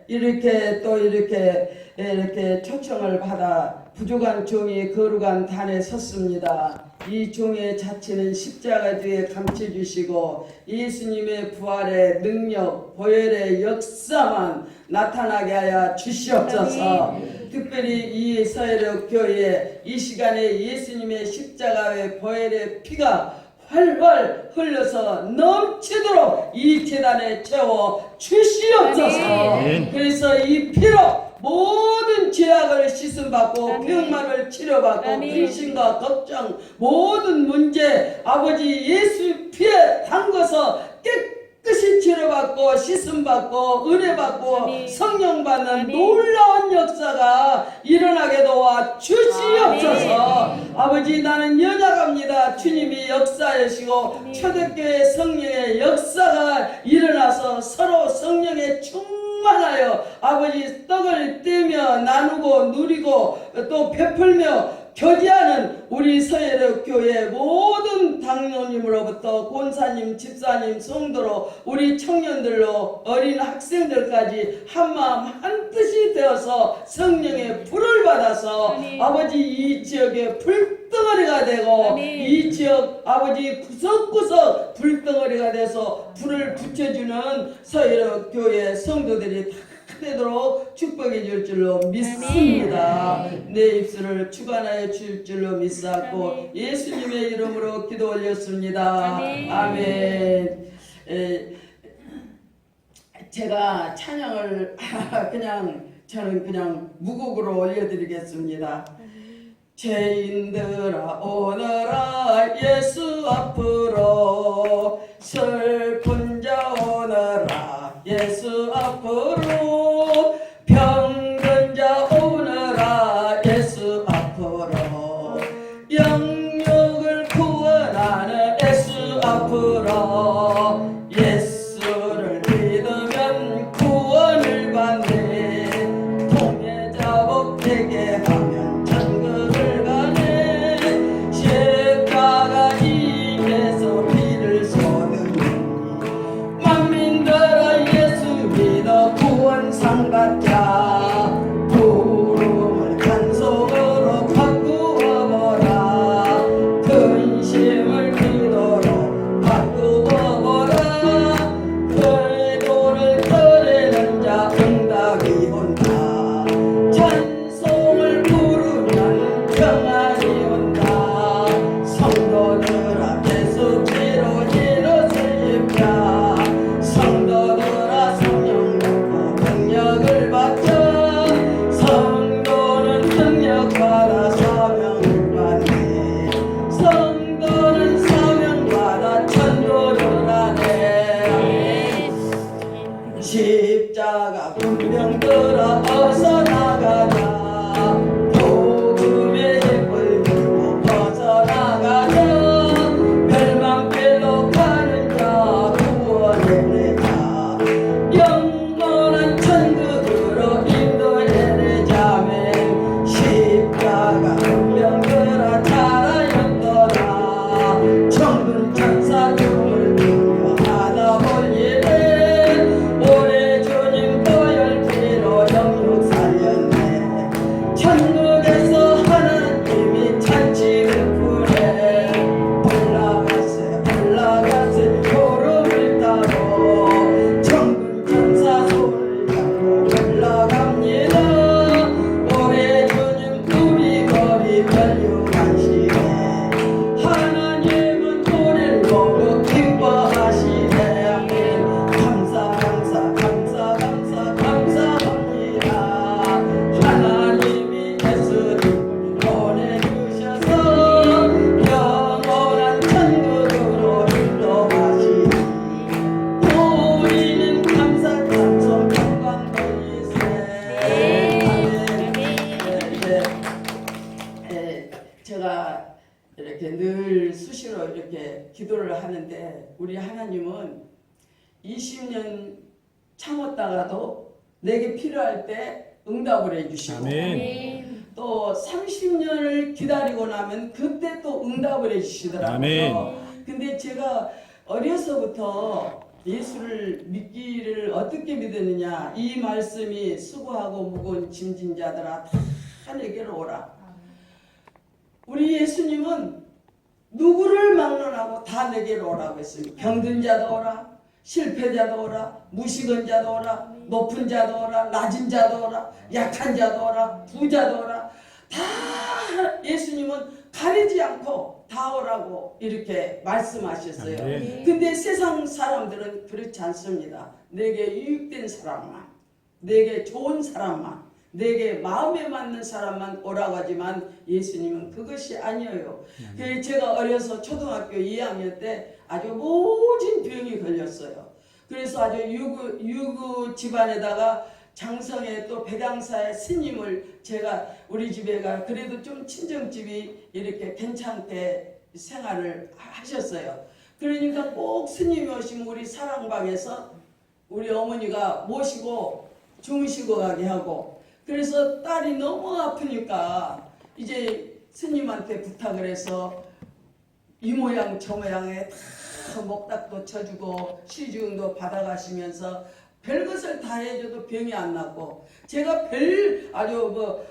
이렇게 또 이렇게 초청을 받아 부족한 종이 거룩한 단에 섰습니다. 이 종의 자체는 십자가 뒤에 감춰주시고 예수님의 부활의 능력, 보혈의 역사만 나타나게 하여 주시옵소서. 특별히 이 서해력 교회 이 시간에 예수님의 십자가의 보혈의 피가 활활 흘러서 넘치도록 이 재단에 채워 주시옵소서. 그래서 이 피로 모든 죄악을 씻음받고 병만을 치료받고 근심과 걱정 모든 문제 아버지 예수 피에 담궈서 깨끗이 치료받고 씻음받고 은혜받고 성령받는 놀라운 역사가 일어나게 도와 주시옵소서. 아버지 나는 연약합니다. 주님이 역사하시고 초대교회 성령의 역사가 일어나서 서로 성령의 충만하여 아버지 떡을 떼며 나누고 누리고 또 베풀며 교제하는 우리 서해력 교회 모든 당뇨님으로부터 권사님, 집사님, 성도로 우리 청년들로 어린 학생들까지 한마음 한뜻이 되어서 성령의 불을 받아서 아버지 이 지역에 불덩어리가 되고 이 지역 아버지 구석구석 불덩어리가 돼서 불을 붙여주는 서해력 교회 성도들이 다 되도록 축복해 줄 줄로 믿습니다. 내 입술을 주관하여 줄 줄로 믿사고 예수님의 이름으로 기도 올렸습니다. 아멘. 제가 찬양을 저는 그냥 무곡으로 올려드리겠습니다. 죄인들아 오너라 예수 앞으로 슬픈 자 오너라 예수 앞으로 병든 자 오너라 예수 앞으로 영육을 구원하는 예수 앞으로 예수를 믿으면 구원을 받네 통해자 복되게 하면 천국을 가네 십자가 입에서 피를 쏟으니 만민들아 예수 믿어 구원상 받자 부름을 간송으로 바꾸어보라 근심을 기도로 바꾸어보라 의도를 떠내는 자 응답이 온다 찬송을 부르면 평안이 온다 성도들아 계속 치료지로 세입자 성도들아 성령 받고 능력을 받자 성도는 능력받아 사명을 받네 성도는 사명받아 천도를 하네 십자가 분명들아 어서 나가자 복음의 힘을 들고 벗어나가자 멸망길로 가는 자 구원해내자 영원한 천국으로 인도해내자매 십자가 분명들아 잘하였더라 천군 천사 춤을 추며 하다 볼일에 오래 주님 보혈피로 영육 살렸네 천국에서 하나님이 잔치 베푸네 올라가세 구름을 타고 천군 천사 손을 잡고 올라갑니다 오래 주님 우리 거리 멸류하시네 하나님은 우리를 보고 기뻐하시네 아멘 감사합니다 하나님이 예수님을 보내주셔서 영원한 천국으로 인도하시니 우리는 감사 찬송 영광 돌리세 제가 이렇게 늘 수시로 이렇게 기도를 하는데 우리 하나님은 20년 참았다가도 내게 필요할 때 응답을 해주시고 또 30년을 기다리고 나면 그때 또 응답을 해주시더라고요. 근데 제가 어려서부터 예수를 믿기를 어떻게 믿었느냐. 이 말씀이 수고하고 무거운 짐진 자들아 다 내게로 오라. 우리 예수님은 누구를 막론하고 다 내게로 오라고 했습니다. 병든 자도 오라, 실패자도 오라, 무식한 자도 오라, 높은 자도 오라, 낮은 자도 오라, 약한 자도 오라, 부자도 오라. 다 예수님은 가리지 않고 다 오라고 이렇게 말씀하셨어요. 근데 세상 사람들은 그렇지 않습니다. 내게 유익된 사람만, 내게 좋은 사람만, 내게 마음에 맞는 사람만 오라고 하지만 예수님은 그것이 아니에요. 제가 어려서 초등학교 2학년 때 아주 모진 병이 걸렸어요. 그래서 아주 유구 집안에다가 장성에 또 백양사의 스님을 제가 우리 집에가 그래도 좀 친정집이 이렇게 괜찮게 생활을 하셨어요. 그러니까 꼭 스님이 오시면 우리 사랑방에서 우리 어머니가 모시고 주무시고 가게 하고, 그래서 딸이 너무 아프니까 이제 스님한테 부탁을 해서 이 모양 저 모양에 다 목닥도 쳐주고 시중도 받아가시면서 별것을 다 해줘도 병이 안 낫고, 제가 아주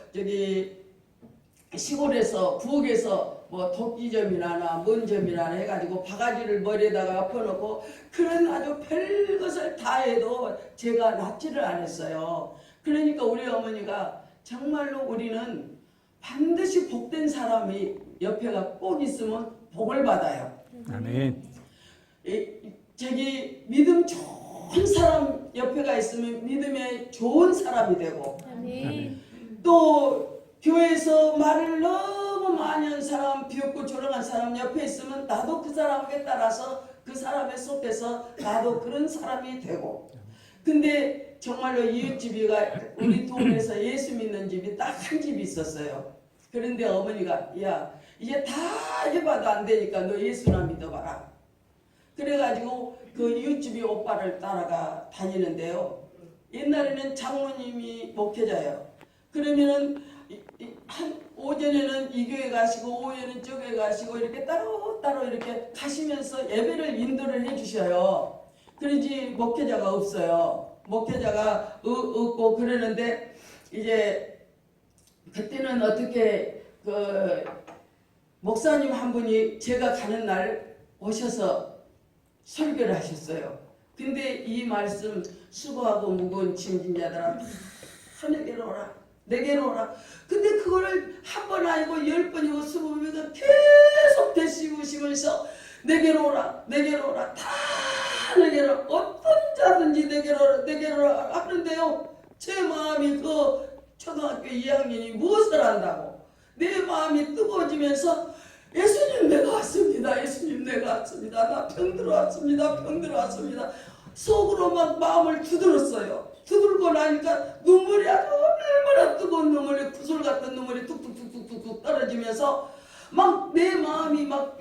시골에서 부엌에서 도끼점이나 뭔 점이나 해가지고 바가지를 머리에다가 엎어놓고 그런 아주 별것을 다 해도 제가 낫지를 않았어요. 그러니까 우리 어머니가 정말로 우리는 반드시 복된 사람이 옆에가 꼭 있으면 복을 받아요. 아멘. 저기 믿음 좋은 사람 옆에가 있으면 믿음에 좋은 사람이 되고, 아멘. 또 교회에서 말을 너무 많이 한 사람, 비웃고 조롱한 사람 옆에 있으면 나도 그 사람에 따라서 그 사람에 속해서 나도 그런 사람이 되고. 근데 정말로 이웃집이가 우리 동네에서 예수 믿는 집이 딱 한 집이 있었어요. 그런데 어머니가 야 이제 다 해봐도 안 되니까 너 예수나 믿어봐라. 그래가지고 그 이웃집이 오빠를 따라가 다니는데요. 옛날에는 장로님이 목회자예요. 그러면은 오전에는 이 교회 가시고 오후에는 저 교회 가시고 이렇게 따로따로 이렇게 가시면서 예배를 인도를 해주셔요. 그러지 목회자가 없어요. 목회자가 없고 그러는데 이제 그때는 어떻게 그 목사님 한 분이 제가 가는 날 오셔서 설교를 하셨어요. 근데 이 말씀 수고하고 무거운 짐진 자들아 다 내게로 오라, 내게로 오라. 근데 그거를 한 번 아니고 10번이고 20번이고 계속 되씹으시면서 내게로 오라, 내게로 오라, 다 내게로, 어떤 자든지 내게로 오라, 내게로 오라 하는데요. 제 마음이 그 초등학교 2학년이 무엇을 한다고 내 마음이 뜨거워지면서 예수님 내가 왔습니다. 예수님 내가 왔습니다. 나 병들어 왔습니다. 병들어 왔습니다. 속으로 막 마음을 두드렸어요. 두들고 나니까 눈물이 아주 얼마나 뜨거운 눈물이 구슬 같은 눈물이 뚝뚝뚝뚝뚝 떨어지면서 막 내 마음이 막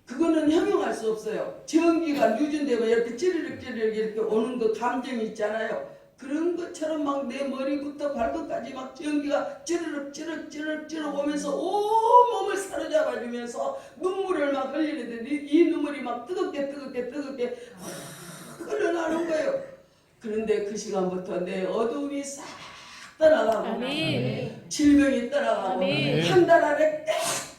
그거는 형용할 수 없어요. 전기가 누전되고 이렇게 찌르륵 이렇게 오는 그 감정이 있잖아요. 그런 것처럼 막 내 머리부터 발끝까지 막 전기가 찌르륵 오면서 온 몸을 사로잡아주면서 눈물을 막 흘리는데 이 눈물이 막 뜨겁게 확 흘러나오는 거예요. 그런데 그 시간부터 내 어두움이 싹 떠나가고 아멘. 질병이 떠나가고 아멘. 한 달 안에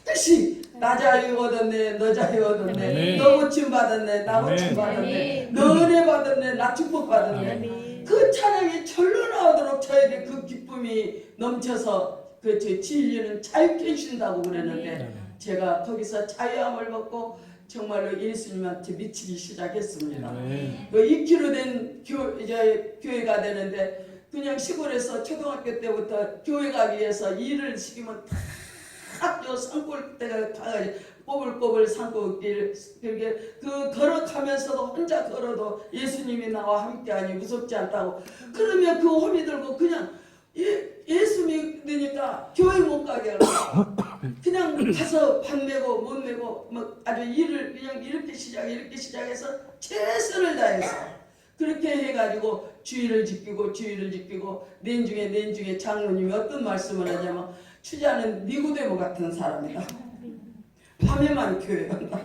깨끗이 나 자유 얻었네, 너 자유 얻었네, 아멘. 너 고침 받았네, 나 고침 아멘. 받았네, 너 은혜 받았네, 나 축복 받았네. 아멘. 그 찬양이 절로 나오도록 저에게 그 기쁨이 넘쳐서 그 제 진리는 자유케 해준다고 그랬는데 제가 거기서 자유함을 받고 정말로 예수님한테 미치기 시작했습니다. 그 2km 된 교회가 되는데 그냥 시골에서 초등학교 때부터 교회 가기 위해서 일을 시키면 탁 산골대가 가가지고 꼬불꼬불 산골길 그 걸어가면서도 혼자 걸어도 예수님이 나와 함께하니 무섭지 않다고. 그러면 그 호미 들고 그냥 예수 믿으니까 교회 못 가게 하고 그냥 가서 밥 내고 못 내고 막 아주 일을 그냥 이렇게 시작해서 최선을 다해서 그렇게 해가지고 주의를 지키고 내중에 장로님이 어떤 말씀을 하냐면 추자는 니고데모 같은 사람이다. 밤에만 교회 간다.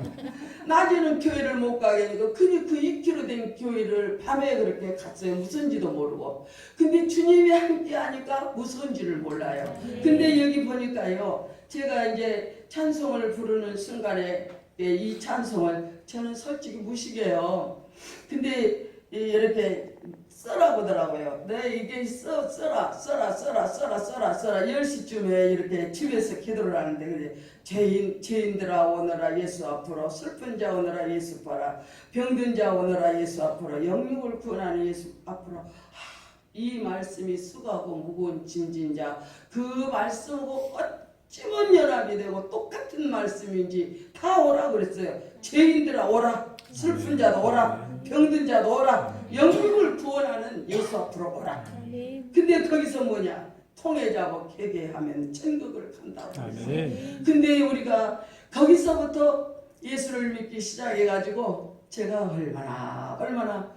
낮에는 교회를 못 가겠니까 그니 그 2km 된 교회를 밤에 그렇게 갔어요. 무슨지도 모르고. 근데 주님이 함께 하니까 무슨지를 몰라요. 근데 여기 보니까요. 제가 이제 찬송을 부르는 순간에 이 찬송을 저는 솔직히 무식해요. 근데 이렇게 써라 보더라고요. 네, 이게 써라 10시쯤에 이렇게 집에서 기도를 하는데 그래. 죄인들아 오너라 예수 앞으로, 슬픈 자 오너라 예수 봐라, 병든 자 오너라 예수 앞으로, 영육을 구원하는 예수 앞으로. 이 말씀이 수고하고 무거운 짐진 자, 그 말씀하고 어찌면 연합이 되고 똑같은 말씀인지 다 오라 그랬어요. 죄인들아 오라, 슬픈 자도 오라, 병든 자도 오라, 영육을 구원하는 예수 앞으로 오라. 근데 거기서 뭐냐? 통해 잡아 회개하면 천국을 간다고 그랬어요. 근데 우리가 거기서부터 예수를 믿기 시작해가지고 제가 얼마나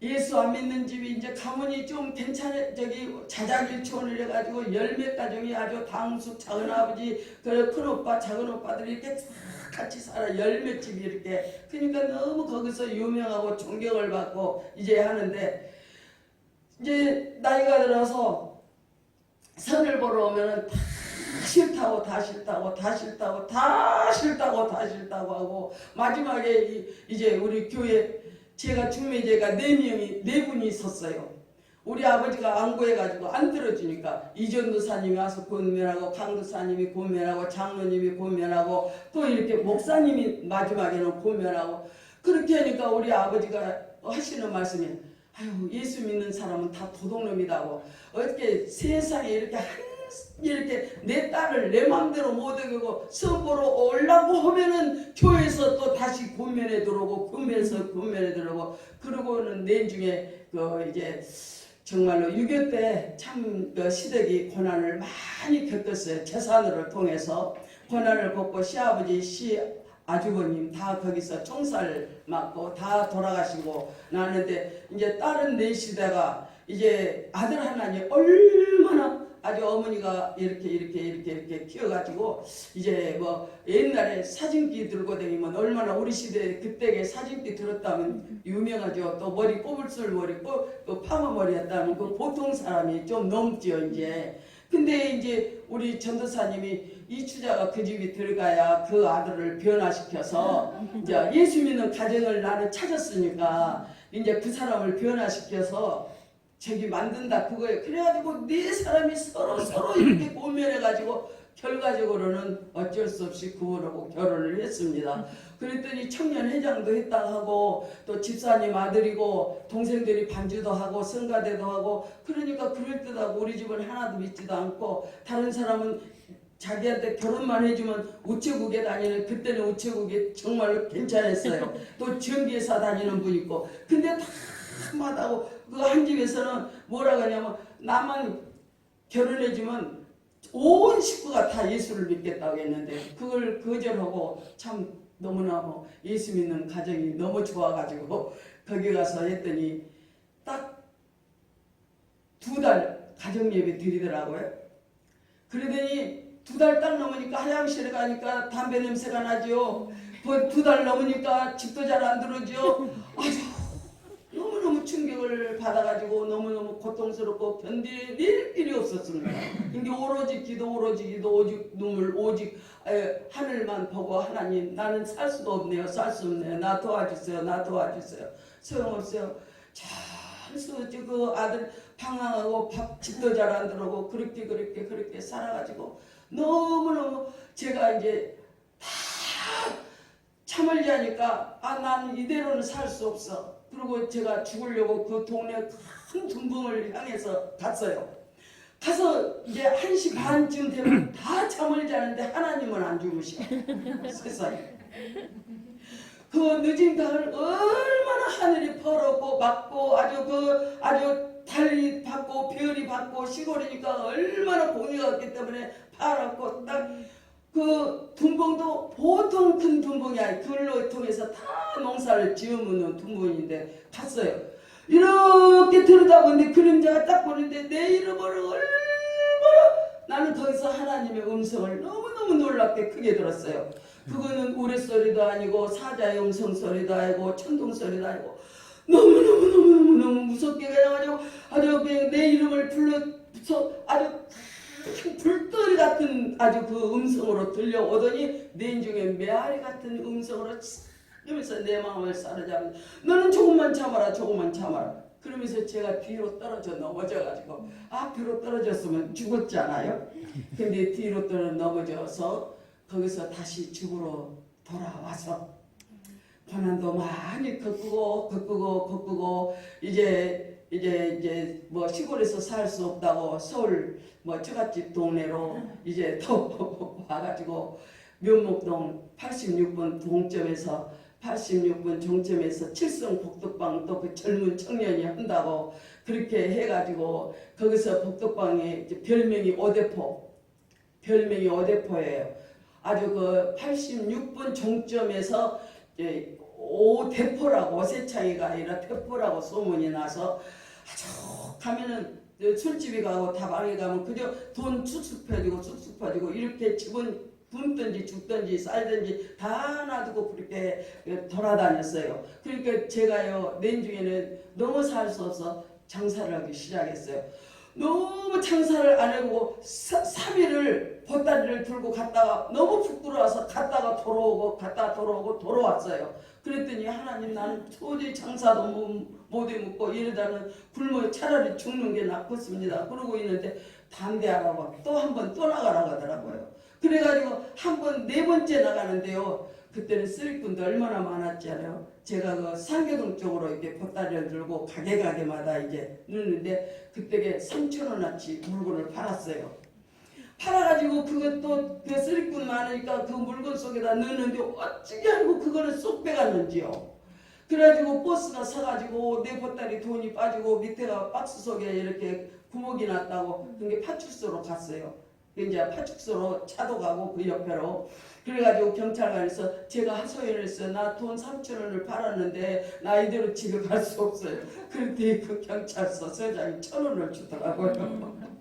예수 안 믿는 집이 이제 가문이 좀 괜찮아, 저기 자작일촌을 해가지고 열몇 가정이 아주 당숙 작은 아버지, 큰 오빠, 작은 오빠들이 이렇게 같이 살아. 열몇 집이 이렇게. 그러니까 너무 거기서 유명하고 존경을 받고 이제 하는데, 이제 나이가 들어서 선을 보러 오면은 다 싫다고 하고 마지막에 이제 우리 교회 제가 중매제가 네 분이 있었어요. 우리 아버지가 안 구해가지고 안 들어주니까 이전도사님이 와서 권면하고, 강도사님이 권면하고, 장로님이 권면하고, 또 이렇게 목사님이 마지막에는 권면하고, 그렇게 하니까 우리 아버지가 하시는 말씀이, 아유, 예수 믿는 사람은 다 도둑놈이다고. 어떻게 세상에 이렇게 내 딸을 내 마음대로 못 이기고 선보러 오려고 하면은 교회에서 또 다시 권면에 들어오고, 권면에 들어오고, 그러고는 내중에 이제 정말로 6.25 때 참 시댁이 고난을 많이 겪었어요. 재산을 통해서 고난을 겪고, 시아버지, 아주버님 다 거기서 총살 맞고 다 돌아가시고 나는데, 이제 다른 네 시대가 이제 아들 하나니 얼마나 아주 어머니가 이렇게 키워가지고, 이제 뭐 옛날에 사진기 들고 다니면 얼마나 우리 시대 그때에 사진기 들었다면 유명하죠. 또 머리 꼬불술 머리, 또 파마 머리였다면 그 보통 사람이 좀 넘죠 이제. 근데 이제 우리 전도사님이 이추자가 그 집이 들어가야 그 아들을 변화시켜서 이제 예수 믿는 가정을 나는 찾았으니까 이제 그 사람을 변화시켜서 저기 만든다 그거예요. 그래가지고 네 사람이 서로 이렇게 고면해가지고 결과적으로는 어쩔 수 없이 구원하고 결혼을 했습니다. 그랬더니 청년회장도 했다고 하고, 또 집사님 아들이고, 동생들이 반주도 하고 성가대도 하고, 그러니까 그럴듯하고 우리 집은 하나도 믿지도 않고, 다른 사람은 자기한테 결혼만 해주면 우체국에 다니는, 그때는 우체국이 정말로 괜찮았어요. 또 전기회사 다니는 분 있고. 근데 다 마다하고 그 한 집에서는 뭐라고 하냐면, 나만 결혼해주면 온 식구가 다 예수를 믿겠다고 했는데, 그걸 거절하고 참 너무나 예수 믿는 가정이 너무 좋아가지고 거기 가서 했더니 딱 2달 가정예배 드리더라고요. 그러더니 2달 딱 넘으니까 화장실에 가니까 담배 냄새가 나죠. 2달 넘으니까 집도 잘 안 들어오죠. 아주 너무너무 충격을 받아가지고 너무너무 고통스럽고 견딜 길이 없었습니다. 근데 오로지 기도, 오직 눈물, 오직 하늘만 보고, 하나님 나는 살 수도 없네요. 살 수 없네요. 나 도와주세요. 소용없어요. 참 그 아들 방황하고 집도 잘 안 들어오고 그렇게 살아가지고 너무너무 제가 이제 다 참을지 하니까, 난 이대로는 살 수 없어. 그리고 제가 죽으려고 그 동네 큰 둔붕을 향해서 갔어요. 가서 이제 1시 반쯤 되면 다 잠을 자는데 하나님은 안 주무셔. 세상에. 그 늦은 가을 얼마나 하늘이 퍼렇고 맑고 아주 달이 밝고 별이 밝고, 시골이니까 얼마나 공기가 없기 때문에 파랗고, 딱 그 둔봉도 보통 큰 둔봉이 아니고 글로 통해서 다 농사를 지으면 둔봉인데 갔어요. 이렇게 들여다보는데 그림자가 딱 보는데 내 이름을 얼마나, 나는 거기서 하나님의 음성을 너무너무 놀랍게 크게 들었어요. 그거는 우레소리도 아니고 사자의 음성소리도 아니고 천둥소리도 아니고 너무너무 무섭게 그냥 아주 그냥 내 이름을 불러서 아주 불덩이 같은 아주 그 음성으로 들려오더니 내 중에 메아리 같은 음성으로 이러면서 내 마음을 사로잡는, 너는 조금만 참아라, 조금만 참아라. 그러면서 제가 뒤로 떨어져 넘어져가지고, 앞으로 떨어졌으면 죽었잖아요. 근데 뒤로 넘어져서 거기서 다시 집으로 돌아와서 고난도 많이 겪고 이제 뭐 시골에서 살 수 없다고 서울 뭐 처갓집 동네로 이제 또 와가지고 면목동 86번 종점에서 7성 복덕방 또 그 젊은 청년이 한다고 그렇게 해가지고 거기서 복덕방에 별명이 오대포예요. 아주 그 86번 종점에서 오대포라고, 오세창이가 아니라 대포라고 소문이 나서 아주 가면은 술집에 가고 다방에 가면 그저 돈 쑥쑥 퍼지고 이렇게 집은 굶든지 죽든지 살든지 다 놔두고 그렇게 돌아다녔어요. 그러니까 제가요 내중에는 너무 살 수 없어 장사를 하기 시작했어요. 너무 장사를 안 해보고 3일을 보따리를 들고 갔다가 너무 부끄러워서 갔다가 돌아오고 돌아왔어요. 그랬더니 하나님, 나는 도저히 장사도 못 해먹고 이러다는 굶어 차라리 죽는 게 낫겠습니다. 그러고 있는데 담대하라고 또 한 번 또 나가라고 하더라고요. 그래가지고 한 번 4번째 나가는데요. 그때는 쓰리꾼도 얼마나 많았잖아요. 제가 그 상계동 쪽으로 이렇게 보따리를 들고 가게마다 이제 넣는데 그때 3,000원어치 물건을 팔았어요. 팔아가지고 그것도 그 쓰리꾼 많으니까 그 물건 속에다 넣는데 어찌게 알고 그거는 쏙 빼갔는지요. 그래가지고 버스가 서가지고 내 보따리 돈이 빠지고 밑에가 박스 속에 이렇게 구멍이 났다고 그게 파출소로 갔어요. 이제 파출소로 차도 가고 그 옆에로 그래가지고 경찰관에서 제가 하소연을 했어요. 나 돈 3,000원을 팔았는데 나 이대로 집에 갈 수 없어요. 그런데 그 경찰서 서장이 1,000원을 주더라고요.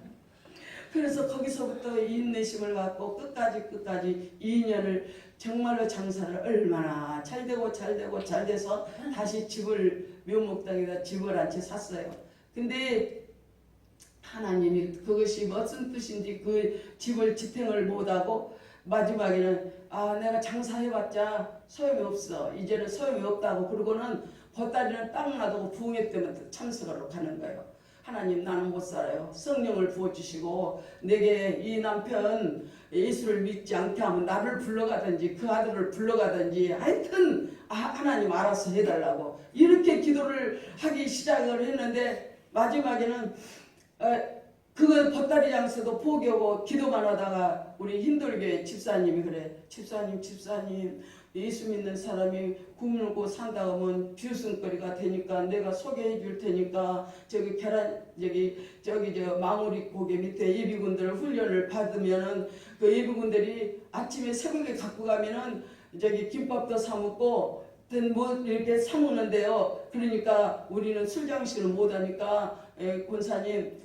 그래서 거기서부터 인내심을 갖고 끝까지 2년을 정말로 장사를 얼마나 잘 돼서 다시 집을 묘목당에다 집을 한 채 샀어요. 근데 하나님이 그것이 무슨 뜻인지 그 집을 지탱을 못하고 마지막에는 내가 장사해봤자 소용이 없어. 이제는 소용이 없다고 그러고는 보따리는 딱 놔두고 부흥회 때문에 참석하러 가는 거예요. 하나님, 나는 못 살아요. 성령을 부어주시고 내게 이 남편 예수를 믿지 않게 하면 나를 불러가든지 그 아들을 불러가든지 하여튼 하나님 알아서 해달라고 이렇게 기도를 하기 시작을 했는데 마지막에는 그거 보따리 장사도 포기하고 기도만 하다가 우리 힌돌교회 집사님이 그래. 집사님 예수 믿는 사람이 굶고 산다 하면 비웃음거리가 되니까 내가 소개해 줄 테니까 저기 저 마무리 고개 밑에 예비군들 훈련을 받으면은 그 예비군들이 아침에 새벽에 갖고 가면은 저기 김밥도 사 먹고 뭐 이렇게 사 먹는데요. 그러니까 우리는 술장식을 못 하니까 권사님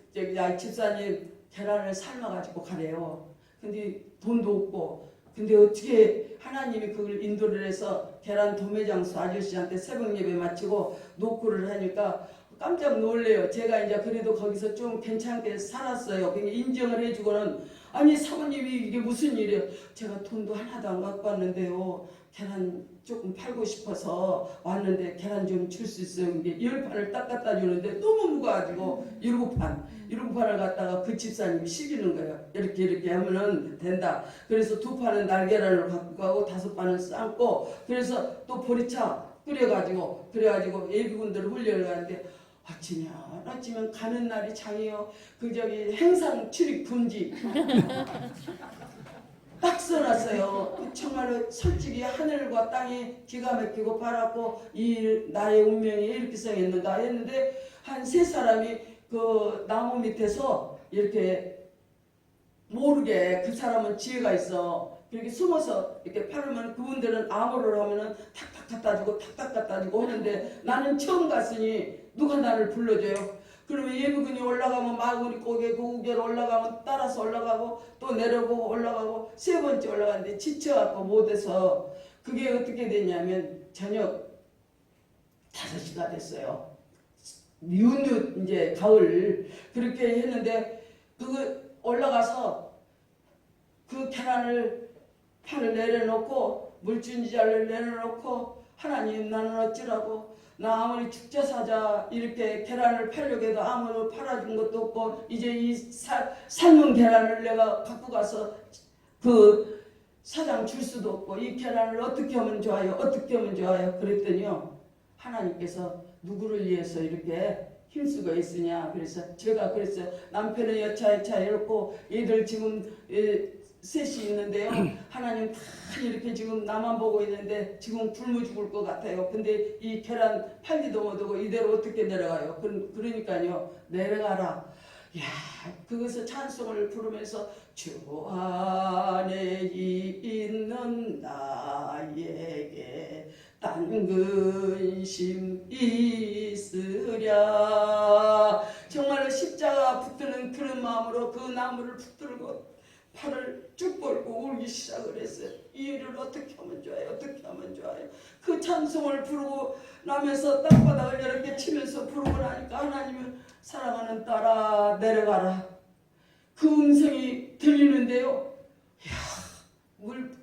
집사님 계란을 삶아가지고 가래요. 근데 돈도 없고 근데 어떻게 하나님이 그걸 인도를 해서 계란 도매장수 아저씨한테 새벽 예배 마치고 노크를 하니까 깜짝 놀래요. 제가 이제 그래도 거기서 좀 괜찮게 살았어요. 그냥 인정을 해주고는 아니 사모님이 이게 무슨 일이에요? 제가 돈도 하나도 안 갖고 왔는데요. 계란 조금 팔고 싶어서 왔는데 계란 좀 줄 수 있어요. 이게 10판을 딱 갖다 주는데 너무 무거워가지고 7판을 갖다가 그 집사님이 시키는 거예요. 이렇게 하면은 된다. 그래서 2판은 날계란을 갖고 가고 5판은 삶고 그래서 또 보리차 끓여가지고 그래가지고 예비군들 훈련을 가는데 아침이면 가는 날이 장이요. 그 저기 행상 출입 금지 딱 써놨어요. 정말로 솔직히 하늘과 땅이 기가 막히고 바랐고 이 나의 운명이 이렇게 생겼는가 했는데 한 3사람이 그 나무 밑에서 이렇게 모르게 그 사람은 지혜가 있어. 그렇게 숨어서 이렇게 팔으면 그분들은 암호를 하면은 탁탁 갖다 주고 하는데 나는 처음 갔으니 누가 나를 불러줘요. 그러면 예비군이 올라가면 마구니 고개로 올라가면 따라서 올라가고 또 내려보고 올라가고 세 번째 올라가는데 지쳐갖고 못해서 그게 어떻게 되냐면 저녁 5시가 됐어요. 윤유 이제 가을 그렇게 했는데 그거 올라가서 그 계란을 팔을 내려놓고 물준지자를 내려놓고 하나님 나는 어찌라고 나 아무리 축제사자 이렇게 계란을 팔려고 해도 아무도 팔아준 것도 없고 이제 이 삶은 계란을 내가 갖고 가서 그 사장 줄 수도 없고 이 계란을 어떻게 하면 좋아요? 어떻게 하면 좋아요? 그랬더니요 하나님께서 누구를 위해서 이렇게 힘쓰고 있으냐 그래서 제가 그랬어요. 남편은 여차여차 이렇고 애들 지금 셋이 있는데요. 하나님 다 이렇게 지금 나만 보고 있는데 지금 굶어 죽을 것 같아요. 근데 이 계란 팔기도 못하고 이대로 어떻게 내려가요? 그러니까요. 내려가라. 야, 그것을 찬송을 부르면서 주 안에 있는 나에게 딴 근심 있으랴. 정말로 십자가 붙드는 그런 마음으로 그 나무를 붙들고 팔을 쭉 벌고 울기 시작을 했어요. 이 일을 어떻게 하면 좋아요? 어떻게 하면 좋아요? 그 찬송을 부르고 나면서 땅바닥을 이렇게 치면서 부르고 나니까 하나님은 사랑하는 딸아 내려가라. 그 음성이 들리는데요. 이야, 물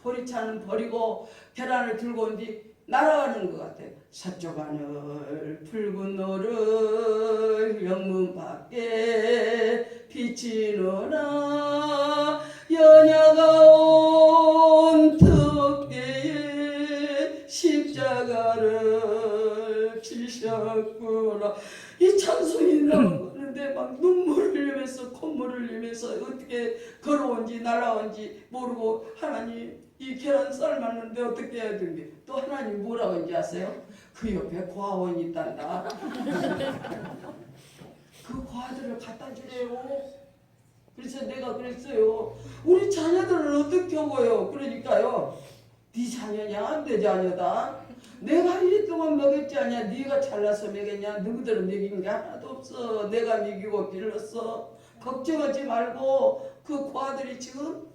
보리차는 버리고 계란을 들고 온 뒤 날아가는 것 같아요. 서쪽 하늘 붉은 노를 영문 밖에 비치노라 연야가 온 턱대에 십자가를 지셨구나. 이 찬송이 나오는데 막 눈물을 흘리면서 콧물을 흘리면서 어떻게 걸어온지 날아온지 모르고 하나님 이 계란 삶았는데 어떻게 해야 되는지 또 하나님 뭐라고 했는지 아세요? 그 옆에 고아원이 있단다. 그 고아들을 갖다 주래요. 그래서 내가 그랬어요. 우리 자녀들은 어떻게 하고요? 그러니까요. 네 자녀냐? 내 자녀다. 내가 1년 동안 먹였지 않냐? 네가 잘나서 먹였냐? 누구들은 먹인 게 하나도 없어. 내가 먹이고 길렀어. 걱정하지 말고 그 고아들이 지금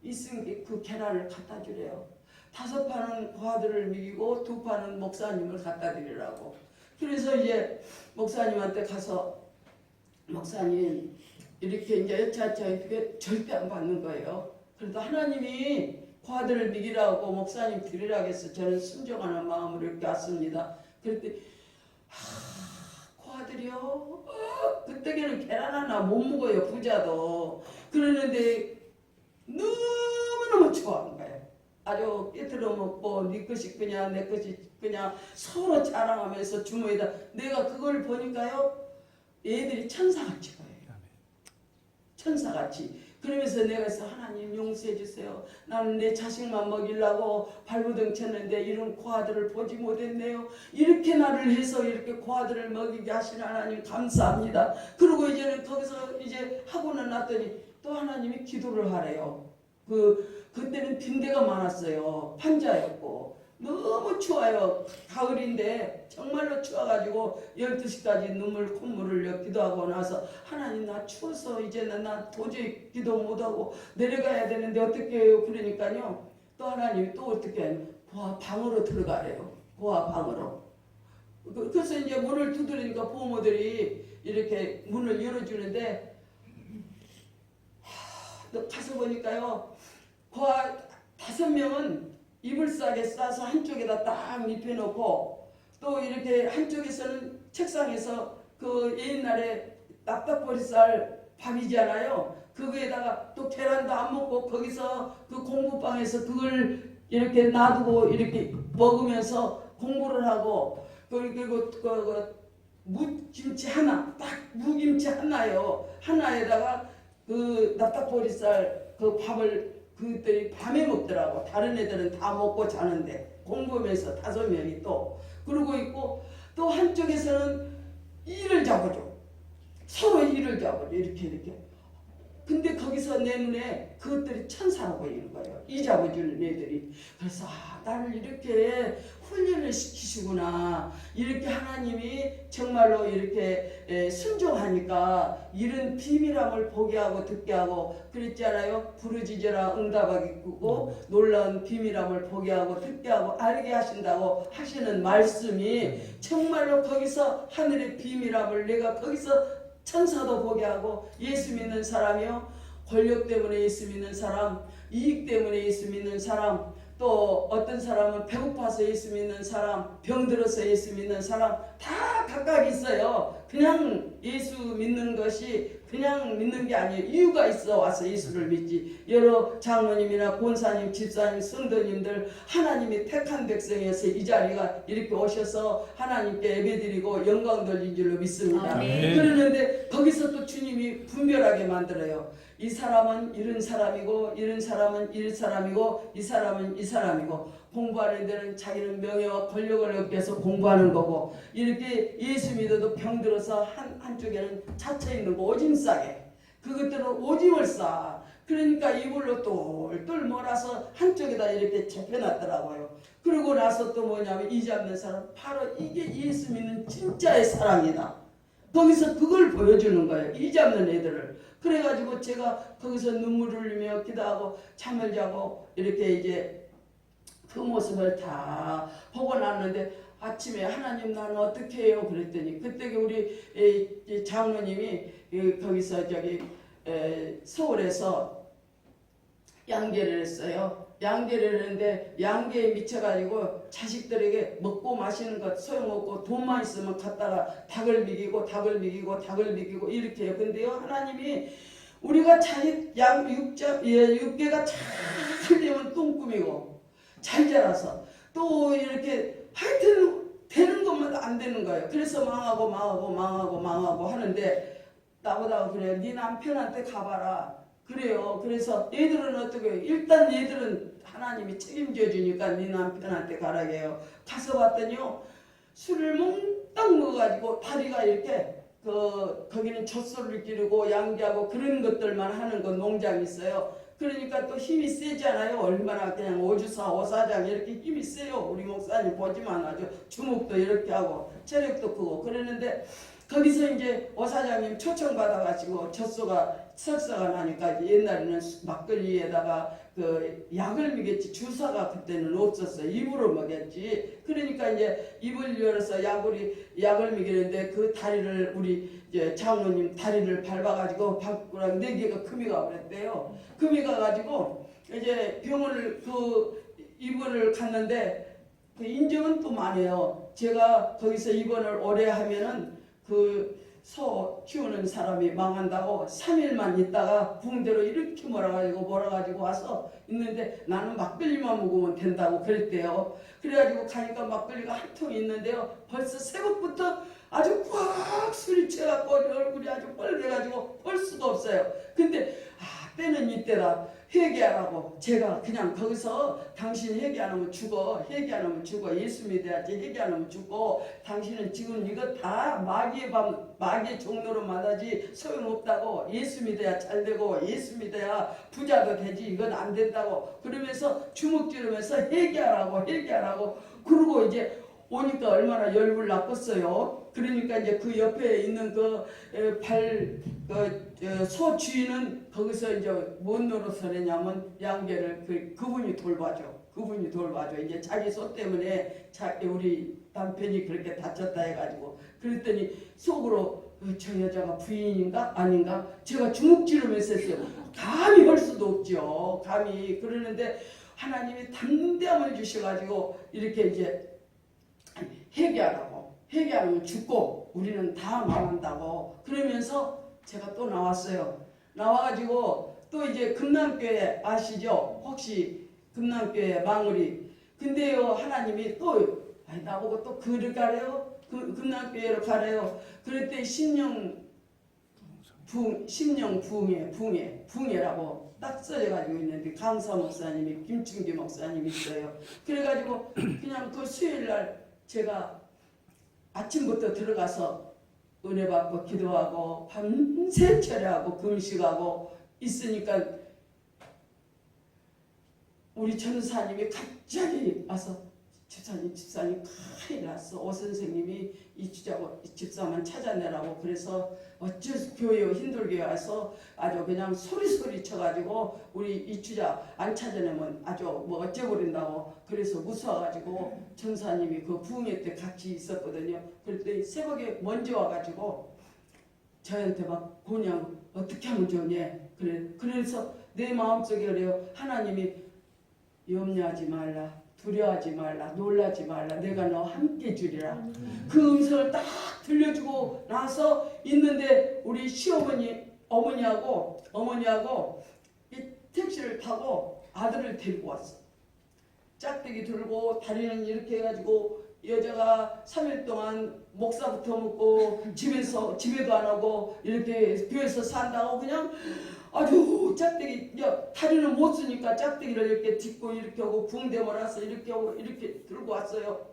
있은 게 그 계란을 갖다 주래요. 5판은 고아들을 먹이고 2판은 목사님을 갖다 드리라고. 그래서 이제 목사님한테 가서 목사님 이렇게 이제 여차여차 이렇게 절대 안 받는 거예요. 그래도 하나님이 고아들을 먹이라고 목사님 드리라고 해서 저는 순종하는 마음으로 이렇게 왔습니다. 그랬더니 고아들이요? 그때는 계란 하나 못 먹어요. 부자도. 그러는데 너무너무 좋아하는 거예요. 아주 깨트려 먹고 네 것이 그냥 내 것이 그냥 서로 자랑하면서 주머니에다 내가 그걸 보니까요. 애들이 천사같이 보여요. 천사같이. 그러면서 내가 해서 하나님 용서해 주세요. 나는 내 자식만 먹이려고 발부둥 쳤는데 이런 고아들을 보지 못했네요. 이렇게 나를 해서 이렇게 고아들을 먹이게 하신 하나님 감사합니다. 그리고 이제는 거기서 이제 하고는 났더니 또 하나님이 기도를 하래요. 그때는 빈대가 많았어요. 환자였고 너무 추워요. 가을인데 정말로 추워가지고 12시까지 눈물 콧물을 흘려 기도하고 나서 하나님 나 추워서 이제는 나 도저히 기도 못하고 내려가야 되는데 어떻게 해요? 그러니까요. 또 하나님이 또 어떻게 해요? 고아 방으로 들어가래요. 고아 방으로. 그래서 이제 문을 두드리니까 부모들이 이렇게 문을 열어주는데 가서 보니까요. 고아 5명은 이불싸게 싸서 한쪽에다 딱 입혀놓고 또 이렇게 한쪽에서는 책상에서 그 옛날에 납작보리쌀 밥이잖아요. 그거에다가 또 계란도 안 먹고 거기서 그 공부방에서 그걸 이렇게 놔두고 이렇게 먹으면서 공부를 하고 그리고 무김치 하나 딱 무김치 하나요. 하나에다가 그 납작보리쌀 그 밥을 그들이 밤에 먹더라고. 다른 애들은 다 먹고 자는데 공부하면서 5명이 또 그러고 있고 또 한쪽에서는 일을 잡아줘. 서로 일을 잡아줘. 이렇게 근데 거기서 내 눈에 그것들이 천사로 보이는 거예요. 이 잡아주는 애들이. 그래서 나를 이렇게 훈련을 시키시구나. 이렇게 하나님이 정말로 이렇게 순종하니까 이런 비밀함을 보게 하고 듣게 하고 그랬잖아요. 부르짖어라 응답하기 꾸고 놀라운 비밀함을 보게 하고 듣게 하고 알게 하신다고 하시는 말씀이 정말로 거기서 하늘의 비밀함을 내가 거기서 천사도 보게 하고 예수 믿는 사람이요, 권력 때문에 예수 믿는 사람, 이익 때문에 예수 믿는 사람, 또 어떤 사람은 배고파서 예수 믿는 사람, 병들어서 예수 믿는 사람 다 각각 있어요. 그냥 예수 믿는 것이 그냥 믿는 게 아니에요. 이유가 있어 와서 예수를 믿지. 여러 장로님이나 권사님, 집사님, 성도님들 하나님이 택한 백성이어서 이 자리가 이렇게 오셔서 하나님께 예배드리고 영광 돌린 줄로 믿습니다. 아멘. 그러는데 거기서 또 주님이 분별하게 만들어요. 이 사람은 이런 사람이고 이런 사람은 이런 사람이고 이 사람은 이 사람이고 공부하는 데는 자기는 명예와 권력을 얻기 위해서 공부하는 거고 이렇게 예수 믿어도 병들어서 한쪽에는 차쳐있는 거 오줌 싸게 그것들은 오줌을 싸. 그러니까 이불로 똘똘 몰아서 한쪽에다 이렇게 접해놨더라고요. 그러고 나서 또 뭐냐면 이 잡는 사람 바로 이게 예수 믿는 진짜의 사랑이다. 거기서 그걸 보여주는 거예요. 이 잡는 애들을. 그래가지고 제가 거기서 눈물을 흘리며 기도하고 잠을 자고 이렇게 이제 그 모습을 다 보고 났는데 아침에 하나님 나는 어떻게 해요? 그랬더니 그때 우리 장로님이 거기서 저기 서울에서 양계를 했어요. 양계를 했는데 양계에 미쳐가지고 자식들에게 먹고 마시는 것 소용없고 돈만 있으면 갖다가 닭을 먹이고 닭을 먹이고 닭을 먹이고 이렇게 해요. 근데요 하나님이 우리가 자식 육개가 잘 크려면 똥꾸미고 잘 자라서 또 이렇게 하여튼 되는 것만 안 되는 거예요. 그래서 망하고 하는데 나보다 그래요. 네 남편한테 가봐라. 그래요. 그래서 얘들은 어떻게 해요? 일단 얘들은 하나님이 책임져 주니까 네 남편한테 가라고 해요. 가서 봤더니요. 술을 몽땅 먹어가지고 다리가 이렇게 거기는 젖소를 기르고 양기하고 그런 것들만 하는 건 농장이 있어요. 그러니까 또 힘이 세잖아요. 얼마나 그냥 오주사 오사장 이렇게 힘이 세요. 우리 목사님 보지만 아주 주먹도 이렇게 하고 체력도 크고 그러는데 거기서 이제 오사장님 초청받아가지고 젖소가 설사가 나니까 옛날에는 막걸리에다가 그 약을 먹였지 주사가 그때는 없었어요. 입으로 먹였지. 그러니까 이제 입을 열어서 약을 먹이는데 그 다리를 우리 이제 장로님 다리를 밟아가지고 밖으로 4개가 금이 가버렸대요. 금이 가가지고 이제 병원을 그 입원을 갔는데 그 인정은 또 많아요. 제가 거기서 입원을 오래 하면은 그 소 키우는 사람이 망한다고 3일만 있다가 붕대로 이렇게 몰아가지고 와서 있는데 나는 막걸리만 먹으면 된다고 그랬대요. 그래가지고 가니까 막걸리가 한 통 있는데요. 벌써 새벽부터 아주 꽉 술이 채갖고 얼굴이 아주 빨개가지고 볼 수가 없어요. 근데 때는 이때다. 회개 안 하고 제가 그냥 거기서 당신 회개 안 하면 죽어. 회개 안 하면 죽어. 예수 믿어야지. 회개 안 하면 죽고 당신은 지금 이거 다 마귀의 종로로 만나지 소용없다고. 예수 믿어야 잘되고 예수 믿어야 부자도 되지. 이건 안 된다고. 그러면서 주먹 찌르면서 회개하라고 그러고 이제 오니까 얼마나 열불 나빴어요. 그러니까 이제 그 옆에 있는 소 주인은 거기서 이제 뭔 노릇을 했냐면 양계를 그분이 돌봐줘. 이제 자기 소 때문에 우리 남편이 그렇게 다쳤다 해가지고 그랬더니 속으로 저 여자가 부인인가 아닌가 제가 주먹 찌르면서 했어요. 감히 할 수도 없죠. 감히 그러는데 하나님이 담대함을 주셔가지고 이렇게 이제 회개하라고. 회개 안 하면 죽고 우리는 다 망한다고. 그러면서 제가 또 나왔어요. 나와가지고 또 이제 금남교회 아시죠? 혹시 금남교회 망우리. 근데요 하나님이 또 나보고 또 그를 가래요? 금남교회로 가래요. 그랬더니 붕해라고 딱 써져가지고 있는데 강사 목사님이 김충기 목사님이 있어요. 그래가지고 그냥 그 수요일날 제가 아침부터 들어가서 은혜 받고 기도하고 밤새 철야하고 금식하고 있으니까 우리 전사님이 갑자기 와서 집사님 큰일 났어. 오 선생님이 이 집사만 찾아내라고 그래서 어쩔 교회 힘들게 와서 아주 그냥 소리 쳐가지고 우리 이주자 안 찾아내면 아주 뭐 어째버린다고 그래서 무서워가지고 전사님이 그 부흥회 때 같이 있었거든요. 그랬더니 새벽에 먼저 와가지고 저한테 막 그냥 어떻게 하면 좋냐 그래서 내 마음속에 그래요. 하나님이 염려하지 말라, 두려워하지 말라, 놀라지 말라, 내가 너 함께 주리라. 그 음성을 딱 들려주고 나서 있는데 우리 시어머니 어머니하고 이 택시를 타고 아들을 데리고 왔어. 짝대기 들고 다리는 이렇게 해가지고 여자가 3일 동안 목사부터 먹고 집에도 안 오고 이렇게 교회에서 산다고 그냥 아주 짝대기 다리는 못 쓰니까 짝대기를 이렇게 짚고 이렇게 하고 붕대 몰아서 이렇게 하고 이렇게 들고 왔어요.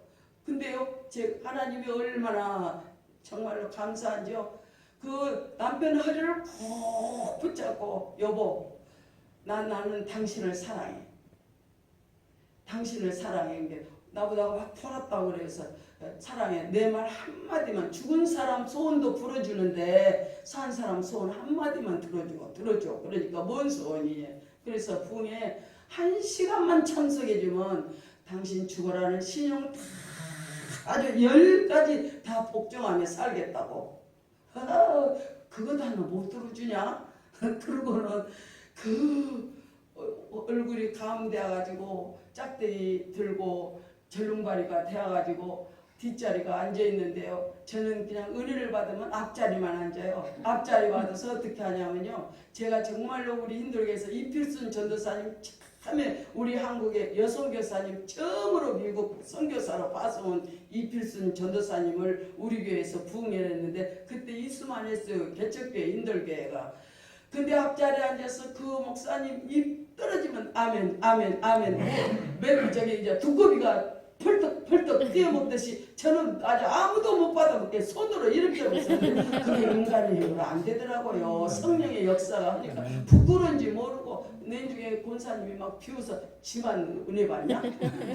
근데요 제 하나님이 얼마나 정말로 감사한지요. 그 남편 허리를 꼭 붙잡고 여보 나는 당신을 사랑해. 당신을 사랑해. 게 나보다 막 돌았다고 그래서 사랑해. 내 말 한마디만 죽은 사람 소원도 풀어주는데 산 사람 소원 한마디만 들어줘. 그러니까 뭔 소원이냐. 그래서 부흥에 1시간만 참석해주면 당신 죽어라는 신용 다 아주 10가지 다 복종하며 살겠다고. 그것도 하나 못 들어주냐. 그러고는 그 얼굴이 감돼가지고 짝대기 들고 절름발이가 되어가지고 뒷자리가 앉아있는데요. 저는 그냥 은혜를 받으면 앞자리만 앉아요. 앞자리 받아서 어떻게 하냐면요. 제가 정말로 우리 힌두교에서 이필순 전도사님 참에 우리 한국의 여성교사님 처음으로 미국 선교사로 봐서온 이필순 전도사님을 우리 교회에서 부흥했는데 그때 이수만 했어요. 개척교회 힌두교회가. 근데 앞자리에 앉아서 그 목사님 입 떨어지면 아멘 맨 저기 이제 두꺼비가 펄떡 뛰어먹듯이 저는 아주 아무도 못 받아먹게 손으로 이렇게 하고 있었는데 그게 인간의 힘으로 안 되더라고요. 성령의 역사가 하니까 부끄러운지 모르고 내중에 권사님이 막 비웃어 지만 은혜 받냐?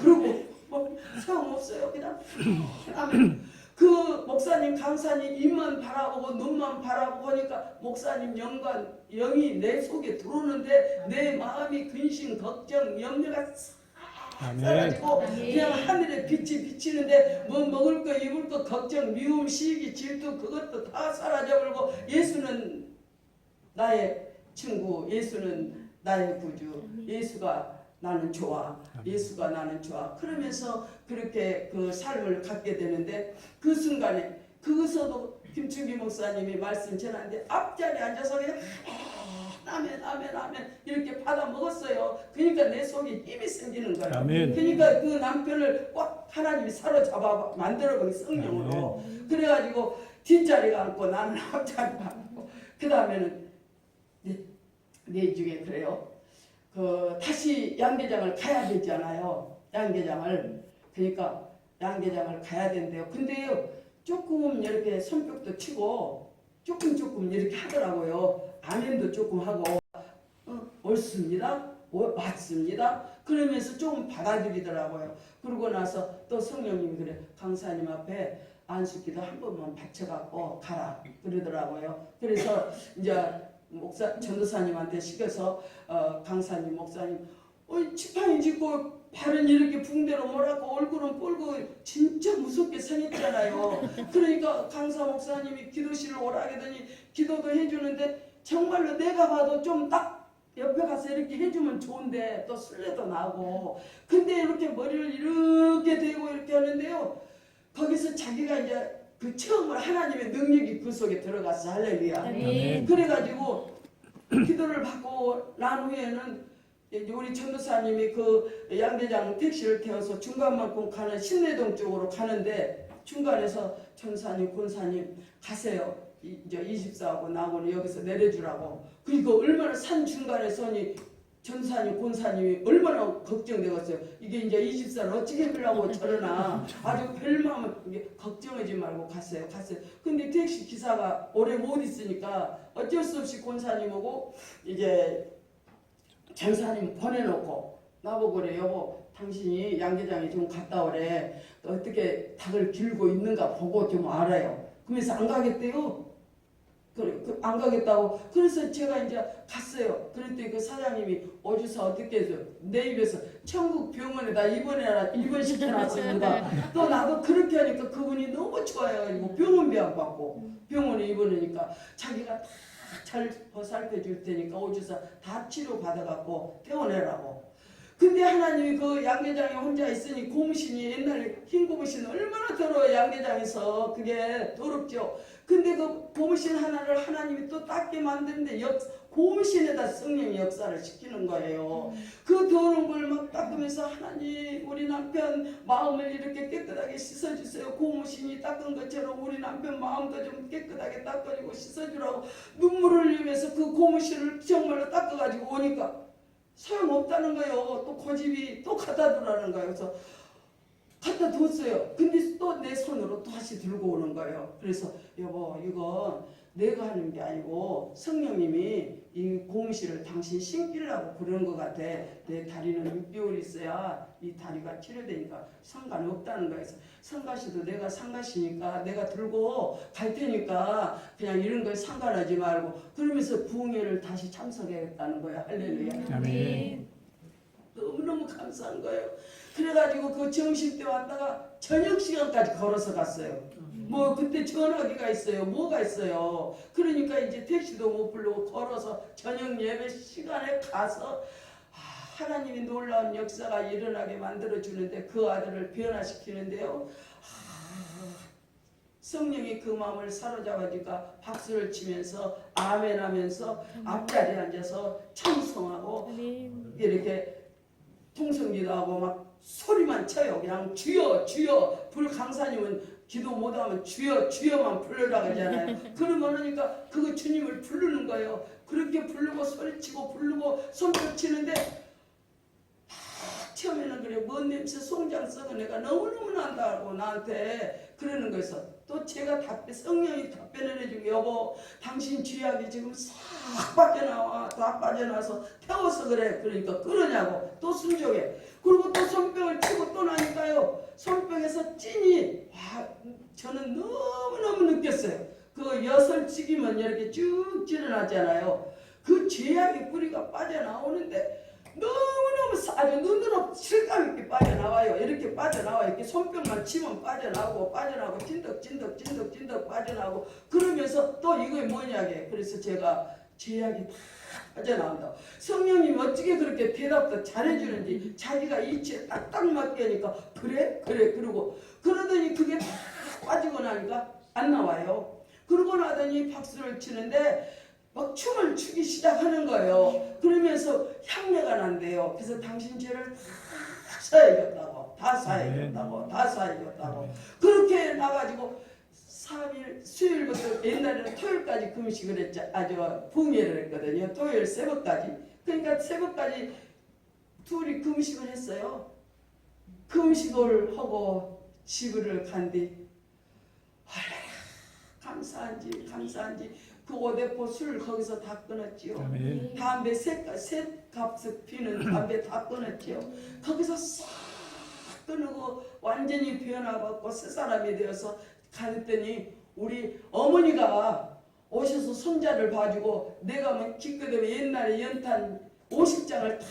그러고 뭐 소용없어요. 그냥 아멘. 그 목사님 강사님 입만 바라보고 눈만 바라보고 하니까 목사님 영이 내 속에 들어오는데 내 마음이 근심 걱정 염려가 사라지고 그냥 하늘에 빛이 비치는데 뭐 먹을 거 입을 거 걱정 미움 시기 질투 그것도 다 사라져버리고 예수는 나의 친구 예수는 나의 구주 예수가 나는 좋아. 예수가 나는 좋아. 그러면서 그렇게 그 삶을 갖게 되는데 그 순간에 그것도 김충기 목사님이 말씀 전하는데 앞자리에 앉아서 그냥 아멘 이렇게 받아 먹었어요. 그러니까 내 속에 힘이 생기는 거예요. 아멘. 그러니까 그 남편을 꽉 하나님이 사로잡아 만들어버린 성령으로. 그래가지고 뒷자리가 앉고 나는 앞자리가 앉고 그 다음에는 내 중에 그래요. 다시 양계장을 가야 되잖아요. 양계장을. 그러니까 양계장을 가야 된대요. 근데요, 조금 이렇게 손뼉도 치고 조금 이렇게 하더라고요. 아멘도 조금 하고 옳습니다. 맞습니다. 그러면서 조금 받아들이더라고요. 그러고 나서 또 성령님이 그래 강사님 앞에 안수기도 한 번만 바쳐갖고 가라 그러더라고요. 그래서 이제 전도사님한테 시켜서 강사님 목사님 지팡이 짚고 발은 이렇게 붕대로 몰았고 얼굴은 뻘고 진짜 무섭게 생겼잖아요. 그러니까 강사 목사님이 기도실을 오라 하더니 기도도 해주는데 정말로 내가 봐도 좀 딱 옆에 가서 이렇게 해주면 좋은데 또 술래도 나고 근데 이렇게 머리를 이렇게 대고 이렇게 하는데요. 거기서 자기가 이제 그 처음으로 하나님의 능력이 그 속에 들어갔어. 할렐루야. 아멘. 그래가지고 기도를 받고 난 후에는 우리 전도사님이 그 양계장 택시를 태워서 중간만큼 가는 신내동 쪽으로 가는데 중간에서 전사님, 권사님 가세요. 이제 24하고 나고는 여기서 내려주라고. 그러니까 얼마나 산 중간에 서니 전사님, 권사님이 얼마나 걱정되겠어요. 이게 이제 이 집사를 어떻게 하려고 저러나 아주 별마음을 걱정하지 말고 갔어요. 근데 택시 기사가 오래 못 있으니까 어쩔 수 없이 권사님하고 이제 전사님 보내놓고 나보고 그래, 여보 당신이 양계장에 좀 갔다 오래. 어떻게 닭을 길고 있는가 보고 좀 알아요. 그러면서 안 가겠대요. 안 가겠다고. 그래서 제가 이제 갔어요. 그랬더니 그 사장님이 어디서 어떻게 해서 내 입에서 천국 병원에다 입원시켜놨습니다. 또 나도 그렇게 하니까 그분이 너무 좋아해가지고 병원비 안 받고 병원에 입원하니까 자기가 다 잘 보살펴줄 테니까 어디서 다 치료 받아갖고 퇴원해라고. 근데 하나님이 그 양계장에 혼자 있으니 고무신이 옛날에 흰 고무신 얼마나 더러워요. 양계장에서 그게 더럽죠. 근데 그 고무신 하나를 하나님이 또 닦게 만드는데 고무신에다 성령이 역사를 시키는 거예요. 그 더러운 걸 막 닦으면서 하나님 우리 남편 마음을 이렇게 깨끗하게 씻어주세요. 고무신이 닦은 것처럼 우리 남편 마음도 좀 깨끗하게 닦아주고 씻어주라고 눈물을 흘리면서 그 고무신을 정말로 닦아가지고 오니까 소용없다는 거예요. 또 고집이 또 갖다 두라는 거예요. 그래서 갖다 뒀어요. 근데 또 내 손으로 또 다시 들고 오는 거예요. 그래서 여보 이건 내가 하는 게 아니고 성령님이 이 고무신을 당신 신기려고 그러는 것 같아. 내 다리는 6개월 있어야 이 다리가 치료되니까 상관없다는 거예요. 상가시도 내가 상가시니까 내가 들고 갈 테니까 그냥 이런 걸 상관하지 말고 그러면서 부흥회를 다시 참석해야겠다는 거야. 할렐루야. 아멘. 너무너무 감사한 거예요. 그래가지고 그 점심 때 왔다가 저녁 시간까지 걸어서 갔어요. 뭐 그때 전화기가 있어요. 뭐가 있어요. 그러니까 이제 택시도 못 부르고 걸어서 저녁 예배 시간에 가서 하나님이 놀라운 역사가 일어나게 만들어주는데 그 아들을 변화시키는데요. 성령이 그 마음을 사로잡아니까 박수를 치면서 아멘 하면서 앞자리에 앉아서 찬송하고 이렇게 통성기도 하고 막 소리만 쳐요. 그냥 주여 주여. 불강사님은 기도 못하면 주여 주여만 부르라고 하잖아요. 그러니까 그거 주님을 부르는 거예요. 그렇게 부르고 소리치고 부르고 손뼉 치는데 처음에는 그래 뭔 냄새 송장 썩은 애가 너무너무 난다고 나한테 그러는 거였어. 또 제가 성령이 답변을 해주고 여보 당신 쥐약이 지금 싹 빠져나와. 다 빠져나와서 태워서 그래. 그러니까 그러냐고 또 순종해. 그리고 또 손뼉을 치고 또 나니까요. 손뼉에서 찐이 저는 너무너무 느꼈어요. 그 여설치기면 이렇게 쭉 찌르나잖아요. 그 쥐약의 뿌리가 빠져나오는데 너무너무 아주 눈으로 실감 있게 빠져나와요. 이렇게 빠져나와요. 이렇게 손뼉만 치면 빠져나오고 찐득 빠져나오고 그러면서 또 이게 뭐냐게. 그래서 제가 제약이 다 빠져나온다. 성령님이 어떻게 그렇게 대답도 잘해주는지 자기가 이치에 딱딱 맞게 하니까 그래 그러고 그러더니 그게 다 빠지고 나니까 안 나와요. 그러고 나더니 박수를 치는데 막 춤을 추기 시작하는 거예요. 그러면서 향내가 난대요. 그래서 당신 죄를 다 사해줬다고 그렇게 나가지고 3일 수요일부터 옛날에는 토요일까지 금식을 했죠. 부흥회를 했거든요. 토요일 새벽까지. 그러니까 새벽까지 둘이 금식을 했어요. 금식을 하고 집을 간뒤 감사한지 그 오대포 술 거기서 다 끊었지요. 아멘. 담배 셋 값을 피는 담배 다 끊었지요. 거기서 싹 끊고 완전히 변화받고 새 사람이 되어서 갔더니 우리 어머니가 오셔서 손자를 봐주고 내가 뭐 기껏하면 옛날에 연탄 50장을 탁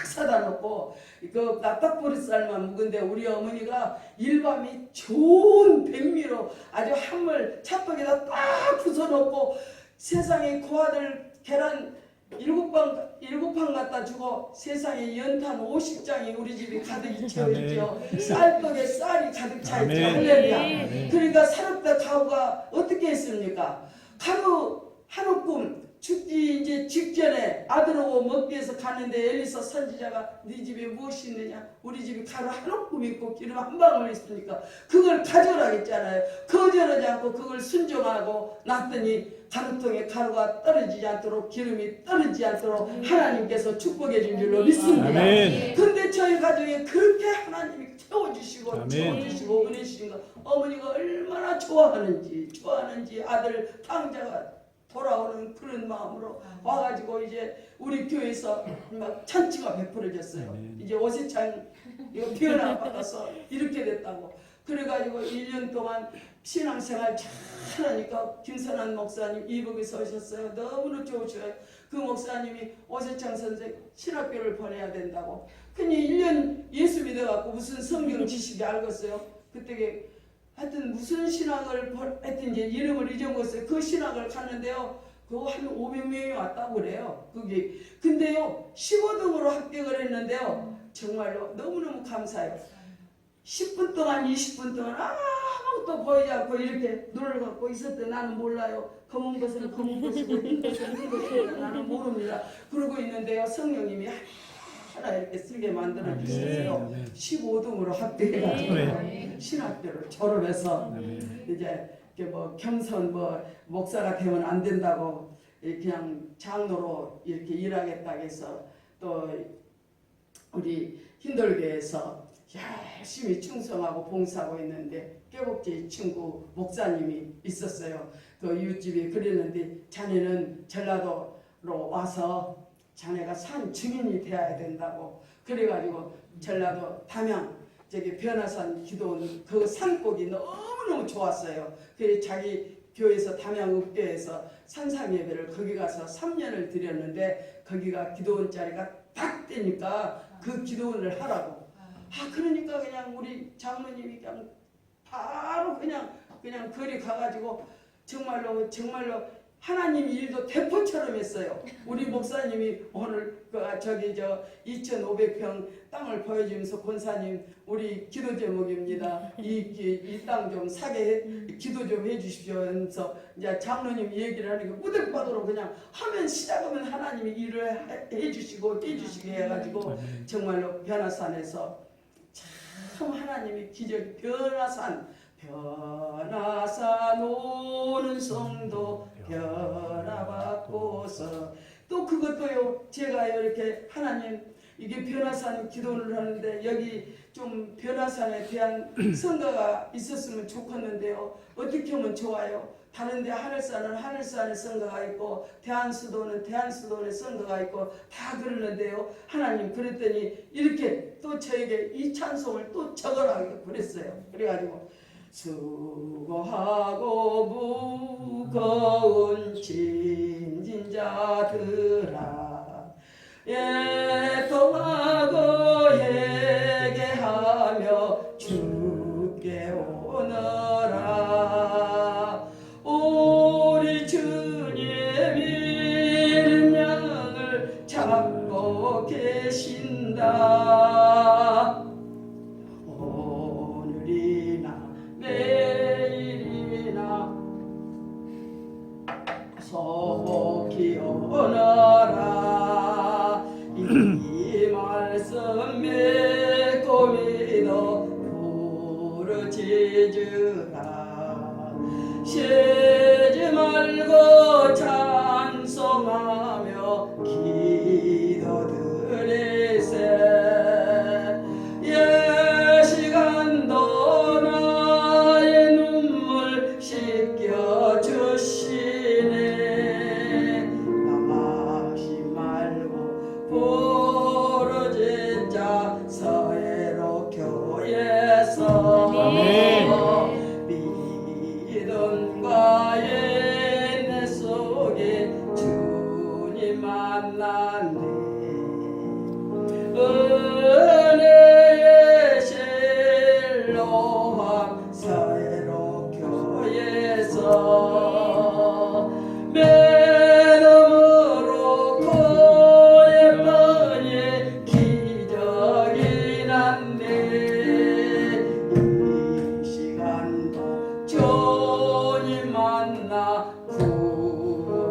사다 놓고 그 납작보리쌀만 묵은데 우리 어머니가 일밤이 좋은 백미로 아주 한물 찻떡에다 딱 부숴놓고 세상에 그 아들 계란 7판 갖다 주고 세상에 연탄 50장이 우리 집에 가득 채워있죠. 쌀떡에 쌀이 가득 차있죠. 할렐루야. 그러니까 사롭다 가구가 어떻게 했습니까? 하루 꿈 죽기 이제 직전에 아들하고 먹기 위해서 가는데 엘리사 선지자가 네 집에 무엇이 있느냐? 우리 집에 가루 한 움큼 있고 기름 한 방울 있으니까 그걸 가져라 했잖아요. 거절하지 않고 그걸 순종하고 났더니 가루통에 가루가 떨어지지 않도록 기름이 떨어지지 않도록 하나님께서 축복해 준 줄로 믿습니다. 아멘. 근데 저희 가정에 그렇게 하나님이 채워주시고 아멘. 채워주시고 은혜 주신 거 어머니가 얼마나 좋아하는지 아들 탕자가 돌아오는 그런 마음으로 와가지고 이제 우리 교회에서 막 찬치가 베풀어졌어요. 아멘. 이제 오세창 이거 변화 받아서 이렇게 됐다고. 그래가지고 1년 동안 신앙생활 잘하니까 김선한 목사님 이북에서 오셨어요. 너무나 좋으셔요. 그 목사님이 오세창 선생 신학교를 보내야 된다고. 그니 1년 예수 믿어갖고 무슨 성경 지식이 알겠어요. 그때 하여튼 무슨 신학을 하여튼 이제 이름을 잊어먹었어요. 그 신학을 갔는데요. 그거 한 500명이 왔다고 그래요. 그게. 근데요 15등으로 합격을 했는데요. 정말로 너무너무 감사해요. 10분 동안 20분 동안 아무것도 보이지 않고 이렇게 눈을 감고 있었대. 나는 몰라요. 검은 것은 검은 것이고 흰 것은 흰 것이고 나는 모릅니다. 그러고 있는데요. 성령님이 하나 이렇게 쓰게 만들어 주셨어요. 15등으로 합격해가지고 신학교를 졸업해서 이제 뭐 겸손 뭐 목사가 되면 안 된다고 그냥 장로로 이렇게 일하겠다 해서 또 우리 흰돌교에서 열심히 충성하고 봉사하고 있는데 깨복지 친구 목사님이 있었어요. 그 이웃집이 그랬는데 자네는 전라도로 와서 자네가 산 증인이 되어야 된다고. 그래가지고 전라도 담양 저기 변화산 기도원 그 산골이 너무너무 좋았어요. 그래서 자기 교회에서 담양 읍교에서 산상 예배를 거기 가서 3년을 드렸는데 거기가 기도원 자리가 딱 되니까 그 기도원을 하라고. 그러니까 그냥 우리 장로님이 그냥 바로 그냥 거리 가가지고 정말로 하나님 일도 대포처럼 했어요. 우리 목사님이 오늘 저기 2,500평 땅을 보여주면서 권사님 우리 기도 제목입니다. 이 땅 좀 사게 기도 좀 해주십시오 하면서 이제 장로님 얘기를 하니까 무대바도로 그냥 하면 시작하면 하나님이 일을 해주시게 해가지고 정말로 변화산에서 참 하나님이 기적 변화산 오는 성도 변화받고서 또 그것도요 제가 이렇게 하나님 이게 변화산 기도를 하는데 여기 좀 변화산에 대한 성가가 있었으면 좋겠는데요. 어떻게 하면 좋아요? 다른데 하늘산은 하늘산의 성가가 있고 대한수도는 대한수도의 성가가 있고 다 그러는데요. 하나님 그랬더니 이렇게 또 저에게 이 찬송을 또 적어라고 그랬어요. 그래가지고 수고하고 무거운 짐진 자들아 애통하고 회개하며 주께 오너라. 우리 주님이 양을 잡고 계신다. 오늘이나 내일이나 속히 오너라. 이 말씀 믿고 믿어 부르짖으라. 쉬지 말고 찬송하며 기도드리세. 예시간도 나의 눈물 씻겨주시네. 남하시 말고 부르짖자 서해로 교회에서 믿음과 인내 속에 주님 만났네. 은혜의 실로함 서해로 교회에서 믿음으로 구했더니 기적이 났네. 이 시간도 주님 만나 구원하네.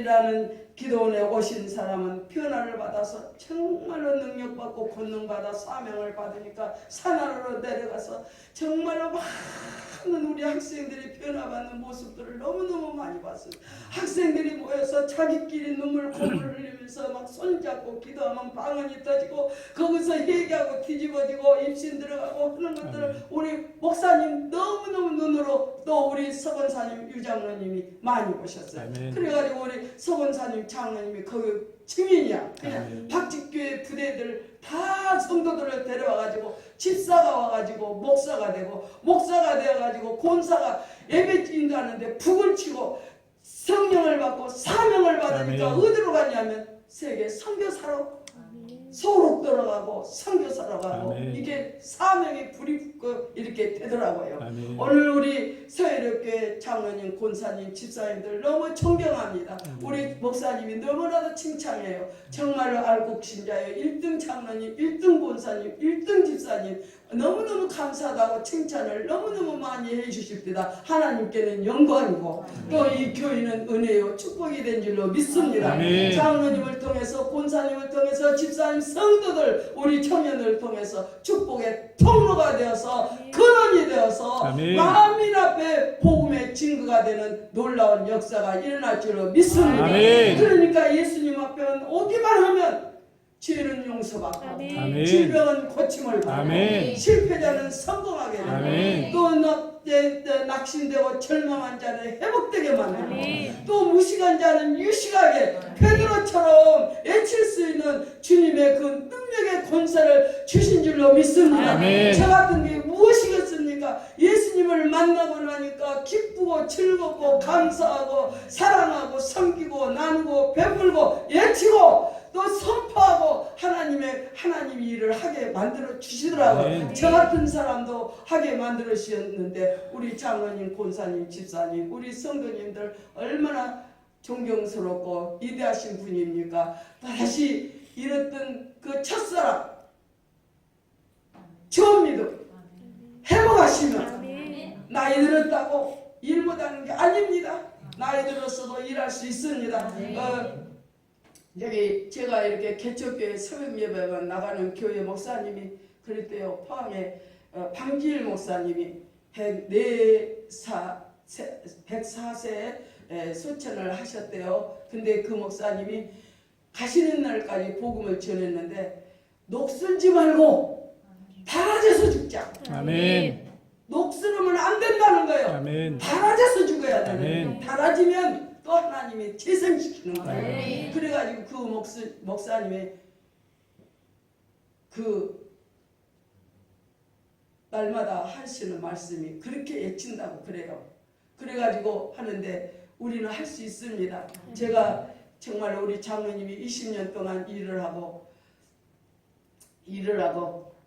사람이라는 기도원에 오신 사람은 변화를 받아서 정말로 능력받고 권능받아 사명을 받으니까 산하로 내려가서 정말로 많은 우리 학생들이 변화받는 모습들을 너무너무 많이 봤어요. 학생들이 모여서 자기끼리 눈물 콧물 흘리면서 막 손잡고 기도하면 방언이 터지고 거기서 얘기하고 뒤집어지고 입신 들어가고 하는 것들을 우리 목사님 너무너무 눈으로 또 우리 서건사님 유장로님이 많이 보셨어요. 아멘. 그래가지고 우리 서건사님 장로님이 거기 증인이야. 그냥 박직교회 부대들 다 성도들을 데려와가지고 집사가 와가지고 목사가 되고 목사가 되어가지고 권사가 예배 인도하는데 북을 치고 성령을 받고 사명을 받으니까 아멘. 어디로 갔냐면 세계 선교사로 소록 들어가고 선교사로 가고 아멘. 이게 사명이 불이 붙고 이렇게 되더라고요. 아멘. 오늘 우리 서해력교회 장로님, 권사님, 집사님들 너무 존경합니다. 우리 목사님이 너무나도 칭찬해요. 정말로 알곡 신자예요. 1등 장로님, 1등 권사님, 1등 집사님 너무너무 감사하다고 칭찬을 너무너무 많이 해주십니다. 하나님께는 영광이고 또 이 교회는 은혜요 축복이 된 줄로 믿습니다. 아멘. 장로님을 통해서 권사님을 통해서 집사님 성도들 우리 청년을 통해서 축복의 통로가 되어서 근원이 되어서 아멘. 만민 앞에 복음의 증거가 되는 놀라운 역사가 일어날 줄로 믿습니다. 아멘. 그러니까 예수님 앞에 오기만 하면 죄는 용서받고 아멘. 질병은 고침을 받고 아멘. 실패자는 성공하게 되고 아멘. 또 낙심되고 절망한 자는 회복되게 만들고 또 무식한 자는 유식하게 베드로처럼 외칠 수 있는 주님의 그 능력의 권세를 주신 줄로 믿습니다. 아멘. 저 같은 게 무엇이겠습니까? 예수님을 만나고 나니까 기쁘고 즐겁고 감사하고 사랑하고 섬기고 나누고 베풀고 예치고 또 선포하고 하나님이 일을 하게 만들어 주시더라고요. 아멘. 저 같은 사람도 하게 만들어 주셨는데 우리 장로님, 권사님, 집사님, 우리 성도님들 얼마나 존경스럽고 위대하신 분입니까? 다시 이랬던 그 첫사랑 처음 믿음 회복하시면 나이 들었다고 일 못하는 게 아닙니다. 나이 들었어도 일할 수 있습니다. 여기 제가 이렇게 개척교회 새벽 예배만 나가는 교회 목사님이 그랬대요. 포항에 방지일 목사님이 104세에 소천을 하셨대요. 근데 그 목사님이 가시는 날까지 복음을 전했는데 녹슬지 말고 달아져서 죽자. 아멘. 녹슬으면 안 된다는 거예요. 아멘. 달아져서 죽어야 되는 아멘. 달아지면 또 하나님이 재생시키는 거예요. 아멘. 그래가지고 그 목사님의 그 날마다 하시는 말씀이 그렇게 애친다고 그래요. 그래가지고 하는데 우리는 할 수 있습니다. 제가 정말 우리 장로님이 20년 동안 일을 하고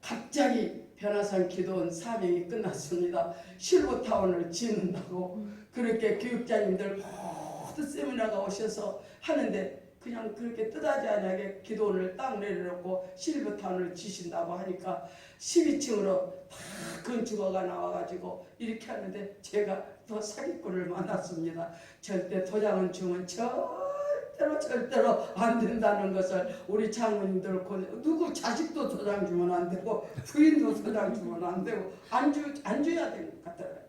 갑자기 변화산 기도원 사명이 끝났습니다. 실버타운을 짓는다고 그렇게 교육자님들 모두 세미나가 오셔서 하는데 그냥 그렇게 뜻하지않게 기도원을 딱 내려놓고 실버타운을 지신다고 하니까 12층으로 다 건축허가 나와가지고 이렇게 하는데 제가 더 사기꾼을 만났습니다. 절대 도장은 주면 절대로 안 된다는 것을 우리 장모님들 누구 자식도 도장 주면 안 되고 부인도 도장 주면 안 되고 안 줘야 되는 것 같더라고요.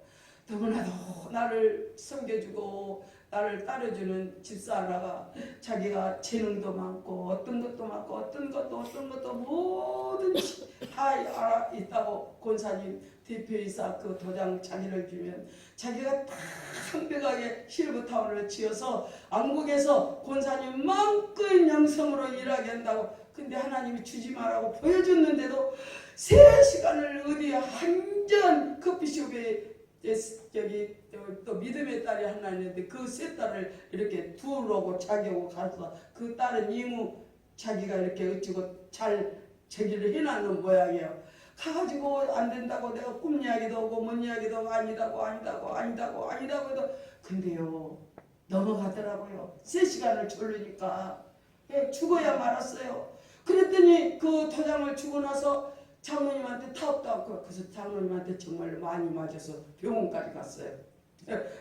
너무나도 나를 섬겨주고 나를 따라주는 집사라가 자기가 재능도 많고 어떤 것도 많고 어떤 것도 뭐든지 다 알아 있다고 권사님 대표이사 그 도장 자기를 주면 자기가 다 완벽하게 실버타운을 지어서 왕국에서 권사님 마음껏 영성으로 일하게 한다고. 근데 하나님이 주지 말라고 보여줬는데도 3시간을 어디에 한전 커피숍에 여기 또 믿음의 딸이 하나 있는데 그 3딸을 이렇게 두르고 자기하고 가서 그 딸은 이무 자기가 이렇게 어찌고 잘 제기를 해놨는 모양이에요. 가가지고 안 된다고 내가 꿈 이야기도 하고 뭔 이야기도 하고 아니다고 해도 근데요 넘어가더라고요. 3시간을 졸르니까 죽어야 말았어요. 그랬더니 그 도장을 주고 나서 장로님한테 타업도 않고 그래서 장로님한테 정말 많이 맞아서 병원까지 갔어요.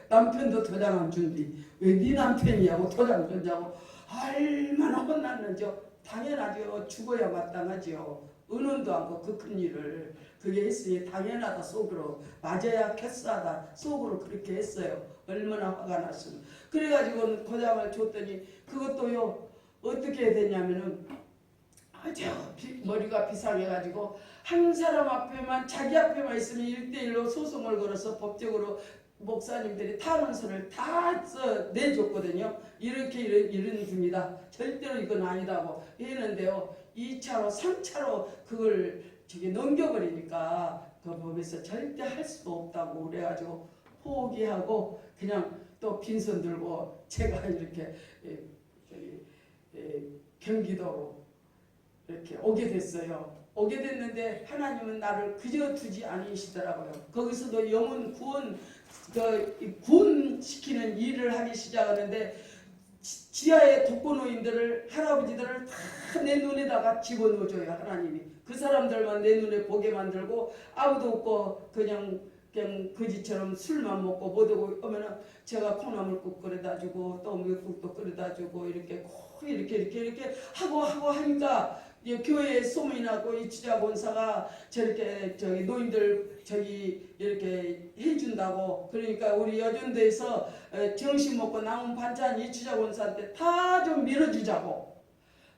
남편도 도장 안 준디. 왜 네 남편이냐고 도장 준다고. 얼마나 혼났는지요. 당연하죠. 죽어야 마땅하죠. 은혼도 않고 그 큰 일을 그게 했으니 당연하다 속으로. 맞아야 캐스하다 속으로 그렇게 했어요. 얼마나 화가 났으면. 그래가지고 도장을 줬더니 그것도요 어떻게 되냐면은 아주 머리가 비상해가지고 한 사람 앞에만 자기 앞에만 있으면 1대1로 소송을 걸어서 법적으로 목사님들이 탄원서를 다 내줬거든요. 이렇게 이런 겁니다. 절대로 이건 아니다고 했는데요. 2차로 3차로 그걸 넘겨버리니까 그 법에서 절대 할 수도 없다고 그래가지고 포기하고 그냥 또 빈손 들고 제가 이렇게 경기도로 이렇게 오게 됐어요. 오게 됐는데 하나님은 나를 그저 두지 않으시더라고요. 거기서도 영혼 구원시키는 일을 하기 시작하는데 지하의 독거노인들을 할아버지들을 다 내 눈에다가 집어넣어줘요. 하나님이 그 사람들만 내 눈에 보게 만들고 아무도 없고 그냥 거지처럼 술만 먹고 못 오고 오면은 제가 콩나물국 끓여다 주고 또 미역국도 끓여다 주고 이렇게 이렇게 하고 하니까 교회에 소문이 나고 이 지자 본사가 저렇게 노인들 이렇게 해준다고. 그러니까 우리 여전도에서 점심 먹고 남은 반찬 이 지자 본사한테 다 좀 밀어주자고.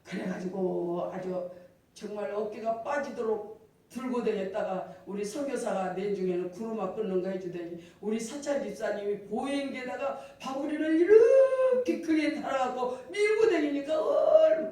그래가지고 아주 정말 어깨가 빠지도록 들고 다녔다가 우리 선교사가 내 중에는 구루마 끓는 거 해주더니 우리 사찰 집사님이 보행기에다가 바구리를 이렇게 크게 달아갖고 밀고 다니니까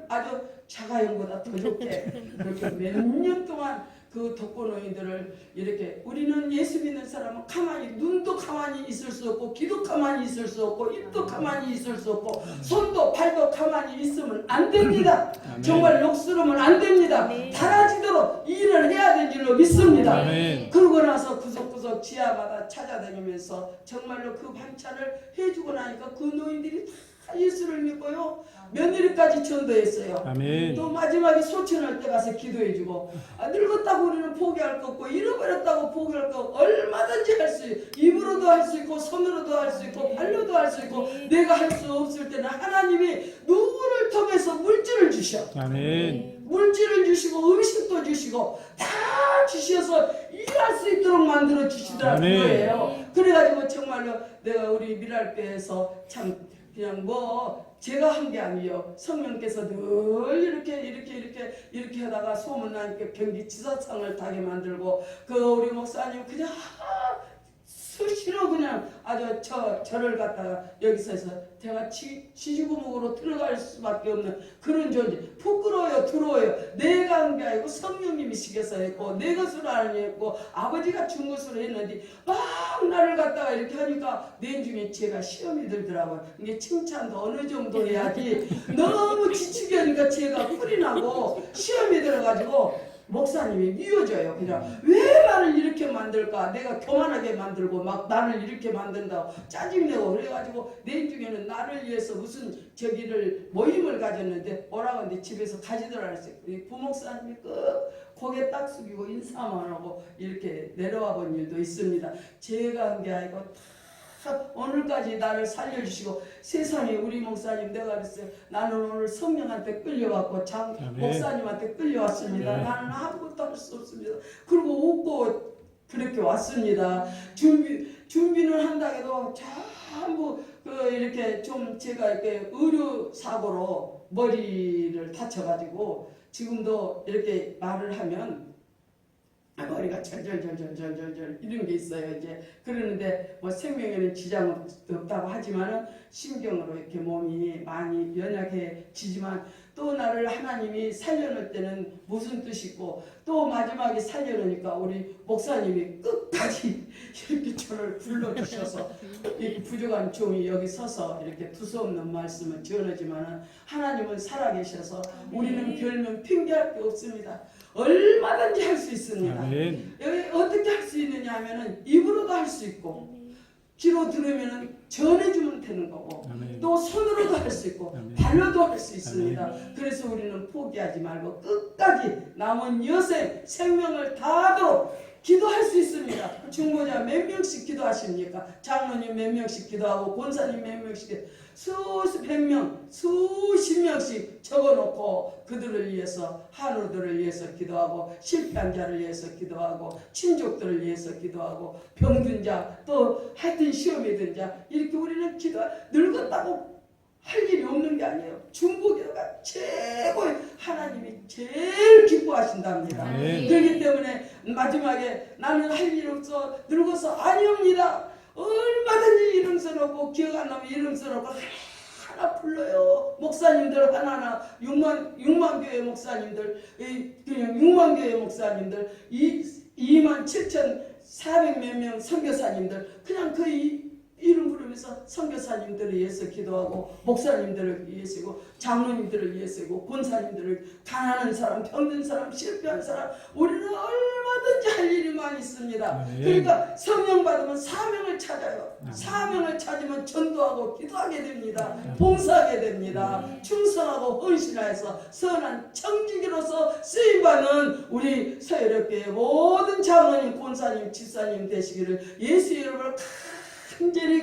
아주 자가용보다 더 좋게 그렇게 몇 년 동안 그 독거노인들을 이렇게. 우리는 예수 믿는 사람은 가만히 눈도 가만히 있을 수 없고 귀도 가만히 있을 수 없고 입도 가만히 있을 수 없고 손도 발도 가만히 있으면 안 됩니다. 아멘. 정말 녹슬으면 안 됩니다. 달아지도록 일을 해야 될 줄로 믿습니다. 아멘. 그러고 나서 구석구석 지하마다 찾아다니면서 정말로 그 반찬을 해주고 나니까 그 노인들이 다 예수를 믿고요. 며느리까지 전도했어요. 아멘. 또 마지막에 소천할 때 가서 기도해주고. 늙었다고 우리는 포기할 거 없고 잃어버렸다고 포기할 거 없고 얼마든지 할 수 있고 입으로도 할 수 있고 손으로도 할 수 있고 발로도 할 수 있고 내가 할 수 없을 때는 하나님이 누구를 통해서 물질을 주셔. 아멘. 물질을 주시고 음식도 주시고 다 주셔서 일할 수 있도록 만들어 주시더라는 거예요. 그래가지고 정말로 내가 우리 미랄교회에서 참 그냥 제가 한 게 아니에요. 성령께서 늘 이렇게 하다가 소문나니까 경기지사상을 타게 만들고 그 우리 목사님 그냥 수시로 그냥 아주 저를 갖다가 여기서 해서 제가 지지구목으로 들어갈 수밖에 없는 그런 존재. 부끄러워요. 두려워요. 내가 한 게 아니고 성령님이시께서 했고 내 것으로 아니었고 아버지가 준 것으로 했는데 막 나를 갖다가 이렇게 하니까 내 중에 제가 시험이 들더라고요. 이게 칭찬도 어느 정도 해야지 너무 지치게 하니까 제가 뿔이 나고 시험이 들어가지고 목사님이 미워져요. 그냥 왜 나를 이렇게 만들까? 내가 교만하게 만들고 막 나를 이렇게 만든다고 짜증내고 그래가지고 내 중에는 나를 위해서 무슨 모임을 가졌는데 오라고 하는데 집에서 가지더라 그랬어요. 부목사님이 고개 딱 숙이고 인사만 하고 이렇게 내려와 본 일도 있습니다. 제가 한 게 아니고 오늘까지 나를 살려주시고 세상에 우리 목사님 내가 그랬어요. 나는 오늘 성령한테 끌려왔고 목사님한테 끌려왔습니다. 나는 아무것도 할 수 없습니다. 그리고 웃고 그렇게 왔습니다. 준비는 한다 해도 전부 이렇게 좀 제가 이렇게 의료 사고로 머리를 다쳐가지고 지금도 이렇게 말을 하면 머리가 절절절절절절 이런 게 있어요. 이제 그러는데 생명에는 지장은 없다고 하지만은 신경으로 이렇게 몸이 많이 연약해지지만 또 나를 하나님이 살려놓을 때는 무슨 뜻이고 또 마지막에 살려놓으니까 우리 목사님이 끝까지 이렇게 저를 불러주셔서 이 부족한 종이 여기 서서 이렇게 두서없는 말씀을 전하지만은 하나님은 살아계셔서 우리는 별명 핑계할 게 없습니다. 얼마든지 할 수 있습니다. 아멘. 여기 어떻게 할 수 있느냐 하면은 입으로도 할 수 있고 귀로 들으면은 전해주면 되는 거고 아멘. 또 손으로도 할 수 있고 아멘. 발로도 할 수 있습니다. 아멘. 그래서 우리는 포기하지 말고 끝까지 남은 여생 생명을 다하도록 기도할 수 있습니다. 중보자 몇 명씩 기도하십니까? 장로님 몇 명씩 기도하고 권사님 몇 명씩 수백 명, 수십 명씩 적어놓고 그들을 위해서 한우들을 위해서 기도하고 실패한 자를 위해서 기도하고 친족들을 위해서 기도하고 병든 자 또 하여튼 시험에 든 자 이렇게 우리는 늙었다고 할 일이 없는 게 아니에요. 중보기도가 최고의 하나님이 제일 기뻐하신답니다. 그렇기 때문에 마지막에 나는 할 일 없어 늙어서 아니옵니다. 얼마든지 이름 써놓고 기억 안 나면 이름 써놓고 하나 불러요. 목사님들 하나하나 6만 교회 목사님들 그냥 6만 교회 목사님들 27,400 몇 명 선교사님들 그냥 그 이름 부르면서 선교사님들을 위해서 기도하고 목사님들을 위해서고 장로님들을 위해서고 권사님들을 가난한 사람, 병든 사람, 실패한 사람 우리는 얼마든지 할 일이 많이 있습니다. 그러니까 성령 받으면 사명을 찾아요. 사명을 찾으면 전도하고 기도하게 됩니다. 봉사하게 됩니다. 충성하고 헌신하여서 선한 청지기로서 쓰임받는 우리 서해력교회 모든 장로님, 권사님, 집사님 되시기를 예수 이름으로 간절히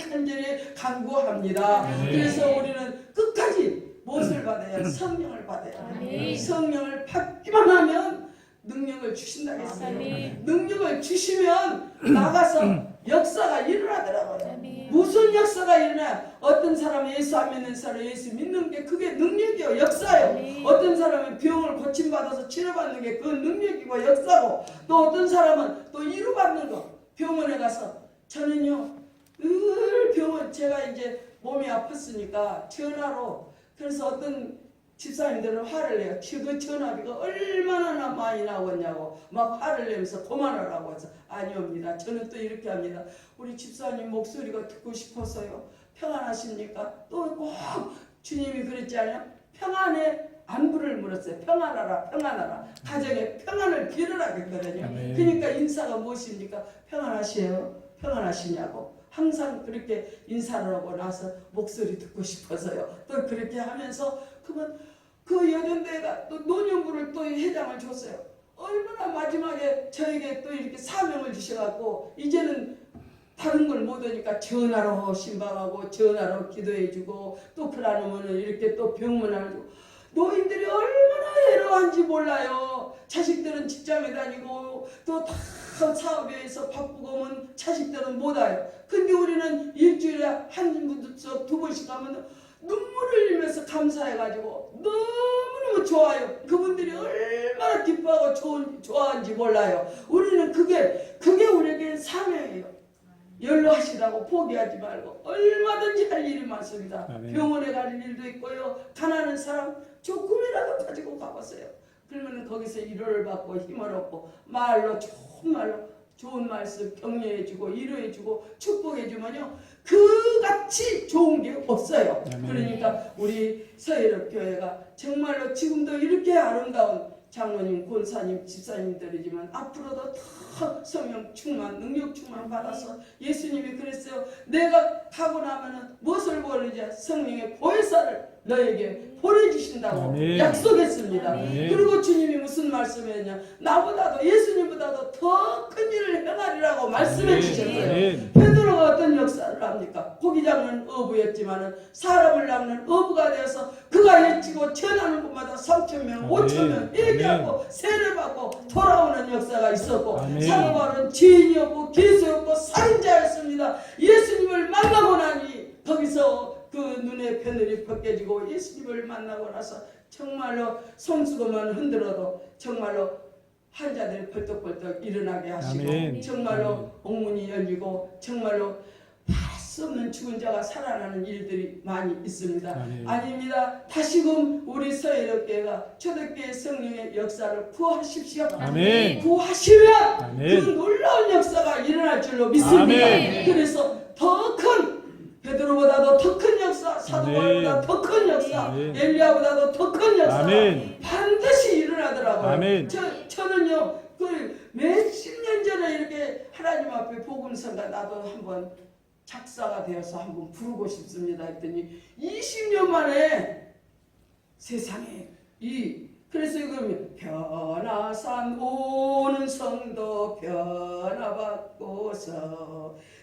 간구합니다. 그래서 우리는 끝까지 무엇을 받아야? 성령을 받아야. 성령을 받기만 하면 능력을 주신다 했어요. 능력을 주시면 나가서 역사가 일어나더라고요. 무슨 역사가 일어나? 어떤 사람은 예수 안 믿는 사람 예수 믿는 게 그게 능력이요, 역사요. 어떤 사람은 병을 고침받아서 치료받는 게 그 능력이고 역사고, 또 어떤 사람은 또 위로받는 거. 병원에 가서 저는요 늘 병원 제가 이제 몸이 아팠으니까 전화로 그래서 어떤 집사님들은 화를 내요. 그 전화비가 얼마나 많이 나오냐고 막 화를 내면서 그만하라고 해서 아니옵니다. 저는 또 이렇게 합니다. 우리 집사님 목소리가 듣고 싶어서요. 평안하십니까? 또 꼭 주님이 그랬잖아요. 평안에 안부를 물었어요. 평안하라 평안하라. 가정에 평안을 빌으라 그랬거든요. 그러니까 인사가 무엇입니까? 평안하시에요? 평안하시냐고. 항상 그렇게 인사를 하고 나서 목소리 듣고 싶어서요. 또 그렇게 하면서 그러면 그 여전대가 또 노년부를 또 회장을 줬어요. 얼마나 마지막에 저에게 또 이렇게 사명을 주셔갖고 이제는 다른 걸 못하니까 전화로 신방하고 전화로 기도해주고 또 그러면은 이렇게 또 병문안하고 노인들이 얼마나 애로한지 몰라요. 자식들은 직장에 다니고 또 다 사업에서 바쁘고 오면 자식들은 못 와요. 근데 우리는 일주일에 한 분씩 두 번씩 가면 눈물을 흘리면서 감사해가지고 너무너무 좋아요. 그분들이 얼마나 기뻐하고 좋아하는지 몰라요. 우리는 그게 우리에게 사명이에요. 연로하시다고 포기하지 말고 얼마든지 할 일이 많습니다. 병원에 가는 일도 있고요. 가난한 사람 조금이라도 가지고 가보세요. 그러면 거기서 위로를 받고 힘을 얻고 말로 좋은 말로 좋은 말씀 격려해주고 위로해주고 축복해주면요 그같이 좋은 게 없어요. 그러니까 우리 서해력교회가 정말로 지금도 이렇게 아름다운 장로님, 권사님, 집사님들이지만 앞으로도 더 성령 충만, 능력 충만 받아서 예수님이 그랬어요. 내가 가고 나면은 무엇을 보내지? 성령의 보혜사를 너에게 보내주신다고 약속했습니다. 그리고 주님이 무슨 말씀했냐? 나보다도 예수님보다도 더 큰 일을 행하리라고 말씀해 주셨어요. 베드로가 어떤 역사를 합니까? 고기 잡는 어부였지만은 사람을 낚는 어부가 되어서 그가 외치고 전하는 곳마다 3,000명, 5,000명 얘기하고 세례받고 돌아오는 역사가 있었고 사도 바울은 죄인이었고 개수였고 살인자였습니다. 예수님을 만나고 나니 거기서 그 눈의 편늘이 벗겨지고 예수님을 만나고 나서 정말로 손수건만 흔들어도 정말로 환자들이 벌떡벌떡 일어나게 하시고 정말로 옥문이 열리고 정말로 할 수 없는 죽은 자가 살아나는 일들이 많이 있습니다. 아닙니다. 다시금 우리 서해력교회가 초대교회 성령의 역사를 구하십시오. 구하시면 그 놀라운 역사가 일어날 줄로 믿습니다. 그래서 더 큰 베드로보다도 더 큰 역사, 사도 바울보다 더 큰 역사, 엘리야보다도 더 큰 역사 반드시 일어나더라고요. 저는요 그 몇십 년 전에 이렇게 하나님 앞에 복음성가 나도 한번 작사가 되어서 한번 부르고 싶습니다 했더니 20년 만에 세상에 이 그래서 이거는 변화산 오는 성도 변화받고서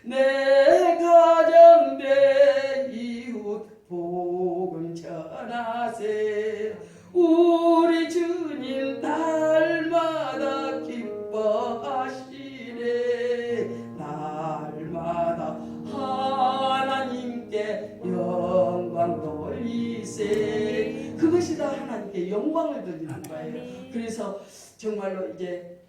내 가정 내 이웃 복음 전하세. 우리 주님 날마다 기뻐하시네. 날마다 하나님께 영광 돌리세. 그것이 다 하나님께 영광을 돌리는 거예요. 그래서 정말로 이제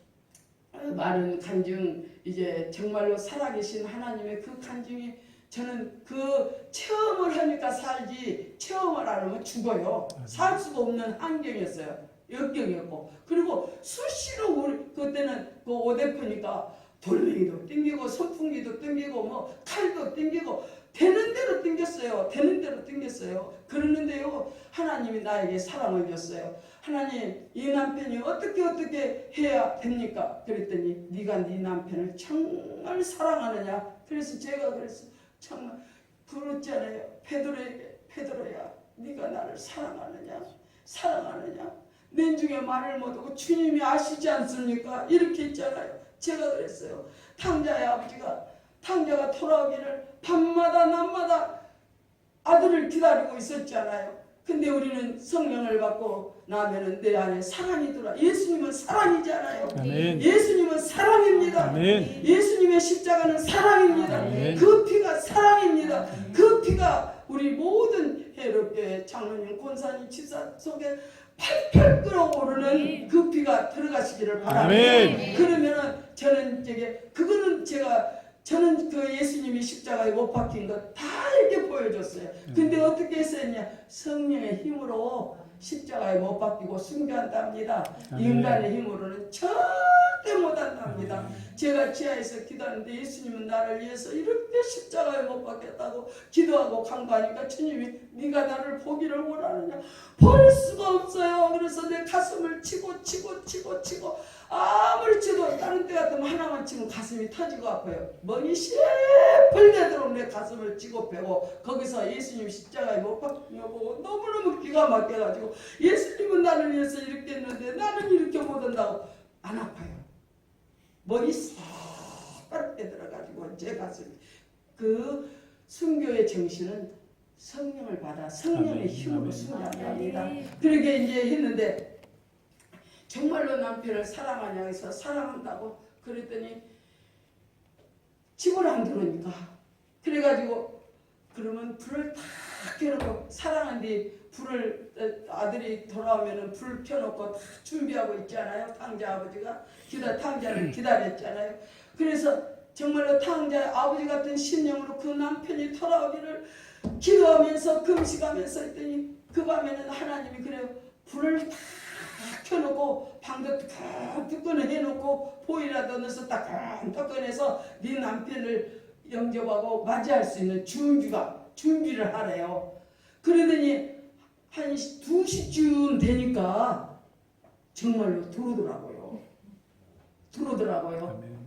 많은 간증, 이제 정말로 살아계신 하나님의 그 간증이, 저는 그 체험을 하니까 살지, 체험을 안 하면 죽어요. 살 수가 없는 환경이었어요. 역경이었고, 그리고 수시로 우리 그때는 그 오대프니까 돌멩이도 땡기고 선풍기도 땡기고 뭐 칼도 땡기고 되는 대로 땡겼어요. 되는 대로 땡겼어요. 그러는데요, 하나님이 나에게 사랑을 줬어요. 하나님, 이 남편이 어떻게 해야 됩니까? 그랬더니 네가 네 남편을 정말 사랑하느냐? 그래서 제가 그랬어요. 정말 그랬잖아요. 베드로에게, 베드로야, 네가 나를 사랑하느냐? 사랑하느냐? 맨 중에 말을 못하고 주님이 아시지 않습니까? 이렇게 했잖아요. 제가 그랬어요. 탕자의 아버지가, 탕자가 돌아오기를 밤마다 낮마다 아들을 기다리고 있었잖아요. 근데 우리는 성령을 받고 나면은 내 안에 사랑이 들어와. 예수님은 사랑이잖아요. 아멘. 예수님은 사랑입니다. 아멘. 예수님의 십자가는 사랑입니다. 아멘. 그 피가 사랑입니다. 그 피가 우리 모든 해롭게 장로님, 권사님, 집사 속에 팔팔 끓어오르는 그 피가 들어가시기를 바랍니다. 아멘. 그러면은 저는 그거는 저는 그 예수님이 십자가에 못 박힌 거 다 이렇게 보여줬어요. 근데 어떻게 했었냐? 성령의 힘으로 십자가에 못 박히고 순교한답니다. 인간의 힘으로는 절대 못한답니다. 제가 지하에서 기도하는데 예수님은 나를 위해서 이렇게 십자가에 못 박혔다고 기도하고 간구하니까 주님이 네가 나를 보기를 원하느냐? 볼 수가 없어요. 그래서 내 가슴을 치고 아무리 치도 다른 때 같으면 하나만 치면 가슴이 터지고 아파요. 멍이 시뻘되도록 내 가슴을 치고 빼고 거기서 예수님 십자가에 못 박힌 거 보고 너무너무 기가 막혀가지고 예수님은 나를 위해서 이렇게 했는데 나는 이렇게 못한다고. 안 아파요. 멍이 시뻘게 들어가지고 제 가슴이. 그 순교의 정신은 성령을 받아 성령의 힘으로 순교합니다. 그렇게 이제 했는데 정말로 남편을 사랑하냐 해서 사랑한다고 그랬더니 집을 안 들어오니까 그래가지고 그러면 불을 다 켜놓고 사랑한데 불을 아들이 돌아오면은 불 켜놓고 다 준비하고 있잖아요. 탕자 아버지가 탕자를 기다렸잖아요. 그래서 정말로 탕자 아버지 같은 신령으로 그 남편이 돌아오기를 기도하면서 금식하면서 했더니 그 밤에는 하나님이 그래요. 불을 다 켜놓고 방도 뜨끈뜨끈 해놓고 보일라도 넣어서 따끈따끈해서 네 남편을 영접하고 맞이할 수 있는 준비를 하래요. 그러더니 한 2시쯤 되니까 정말로 들어오더라고요.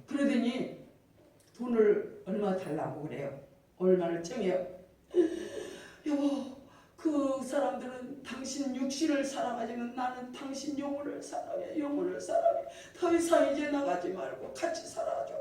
그러더니 돈을 얼마 달라고 그래요. 얼마를 청해요. 여보, 그 사람들은 당신 육신을 사랑하지만 나는 당신 영혼을 사랑해. 더 이상 이제 나가지 말고 같이 살아줘.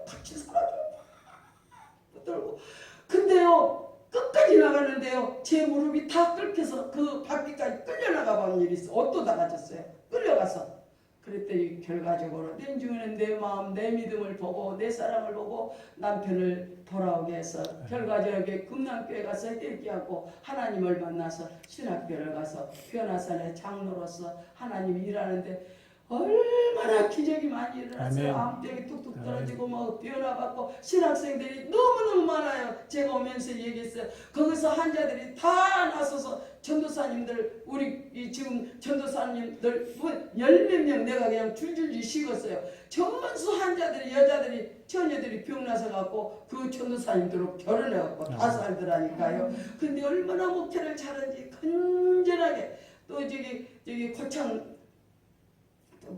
떨고. 근데요, 끝까지 나가는데요, 제 무릎이 다 끓여서 그 밖에까지 끌려나가 본 일이 있어. 옷도 다 가졌어요. 끌려가서. 그랬더니 결과적으로 내중에는 내 마음, 내 믿음을 보고 내 사랑을 보고 남편을 돌아오게 해서 결과적으로 금남교회 가서 회개하고 하나님을 만나서 신학교를 가서 변화산의 장로로서 하나님이 일하는데 얼마나 기적이 많이 일어났어요. 암병이 뚝뚝 떨어지고 뭐 변화받고 신학생들이 너무너무 많아요. 제가 오면서 얘기했어요. 거기서 환자들이 다 나서서 전도사님들 우리 지금 전도사님들 10몇 명 내가 그냥 줄줄줄 식었어요. 전수 환자들이 여자들이 처녀들이 병나서 갖고 그 전도사님들로 결혼해갖고 다 살더라니까요. 근데 얼마나 목회를 잘하는지 건전하게 또 저기 고창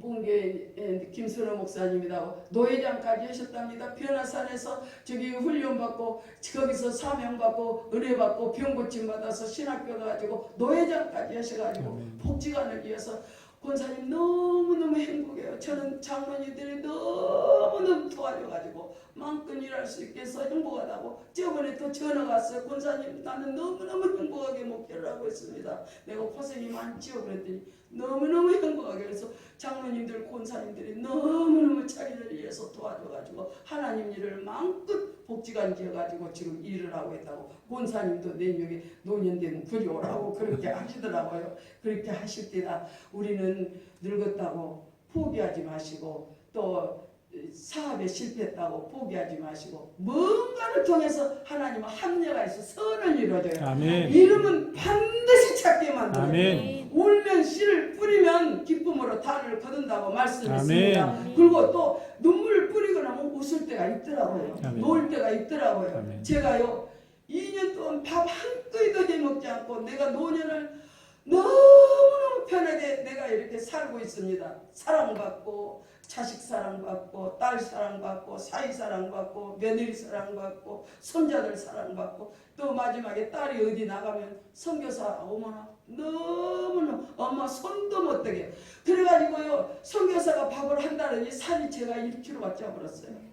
본계 김선호 목사님이라고 노회장까지 하셨답니다. 변화산에서 저기 훈련받고 거기서 사명받고 은혜받고 병고침 받아서 신학교 가가지고 노회장까지 하셔가지고 복지관을 위해서 권사님 너무너무 행복해요. 저는 장로님들이 너무너무 도와줘가지고 마음껏 일할 수 있게 해서 행복하다고. 저번에 또 전화가 왔어요. 권사님 나는 너무너무 행복하게 목회를 하고 있습니다. 내가 고생이 많지요. 그랬더니 너무너무 행복하게. 그래서 장로님들 권사님들이 너무너무 자기들 위해서 도와줘가지고 하나님 일을 마음껏 복지관 지어가지고 지금 일을 하고 있다고. 권사님도 내년에 노년되면 그리 오라고 그렇게 하시더라고요. 그렇게 하실 때다 우리는 늙었다고 포기하지 마시고 또 사업에 실패했다고 포기하지 마시고 뭔가를 통해서 하나님은 합리가 있어 선을 이루어져요. 아멘. 이름은 반드시 찾게 만들어요. 아멘. 울면 씨를 뿌리면 기쁨으로 단을 거둔다고 말씀했습니다. 아멘. 그리고 또 눈물을 뿌리고 나면 웃을 때가 있더라고요. 아멘. 놀 때가 있더라고요. 아멘. 제가요 2년 동안 밥 한 끼도 해먹지 않고 내가 노년을 너무너무 편하게 내가 이렇게 살고 있습니다. 사랑받고 자식 사랑받고 딸 사랑받고 사위 사랑받고 며느리 사랑받고 손자들 사랑받고 또 마지막에 딸이 어디 나가면 선교사 어머나 너무너무 엄마 손도 못 대게 그래가지고요 선교사가 밥을 한다더니 살이 제가 1kg가 쪄버렸어요.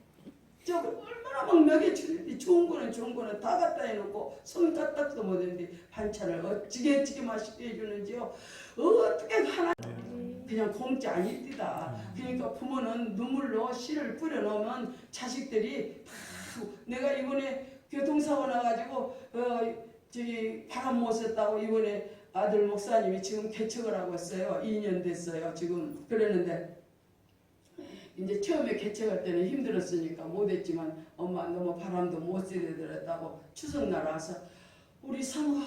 저 얼마나 막 먹여주는데 좋은 거는 다 갖다 해놓고 손 까딱도 못했는데 반찬을 어찌게 맛있게 해주는지요. 어떻게 하나 그냥 공짜 아닙니다. 그러니까 부모는 눈물로 씨를 뿌려놓으면 자식들이 다 내가 이번에 교통사고 나가지고 저기 바람 못 쐈다고 이번에 아들 목사님이 지금 개척을 하고 있어요. 2년 됐어요. 지금 그랬는데 이제 처음에 개척할 때는 힘들었으니까 못했지만 엄마 너무 바람도 못 쐬더랬다고 추석날 와서 우리 사모가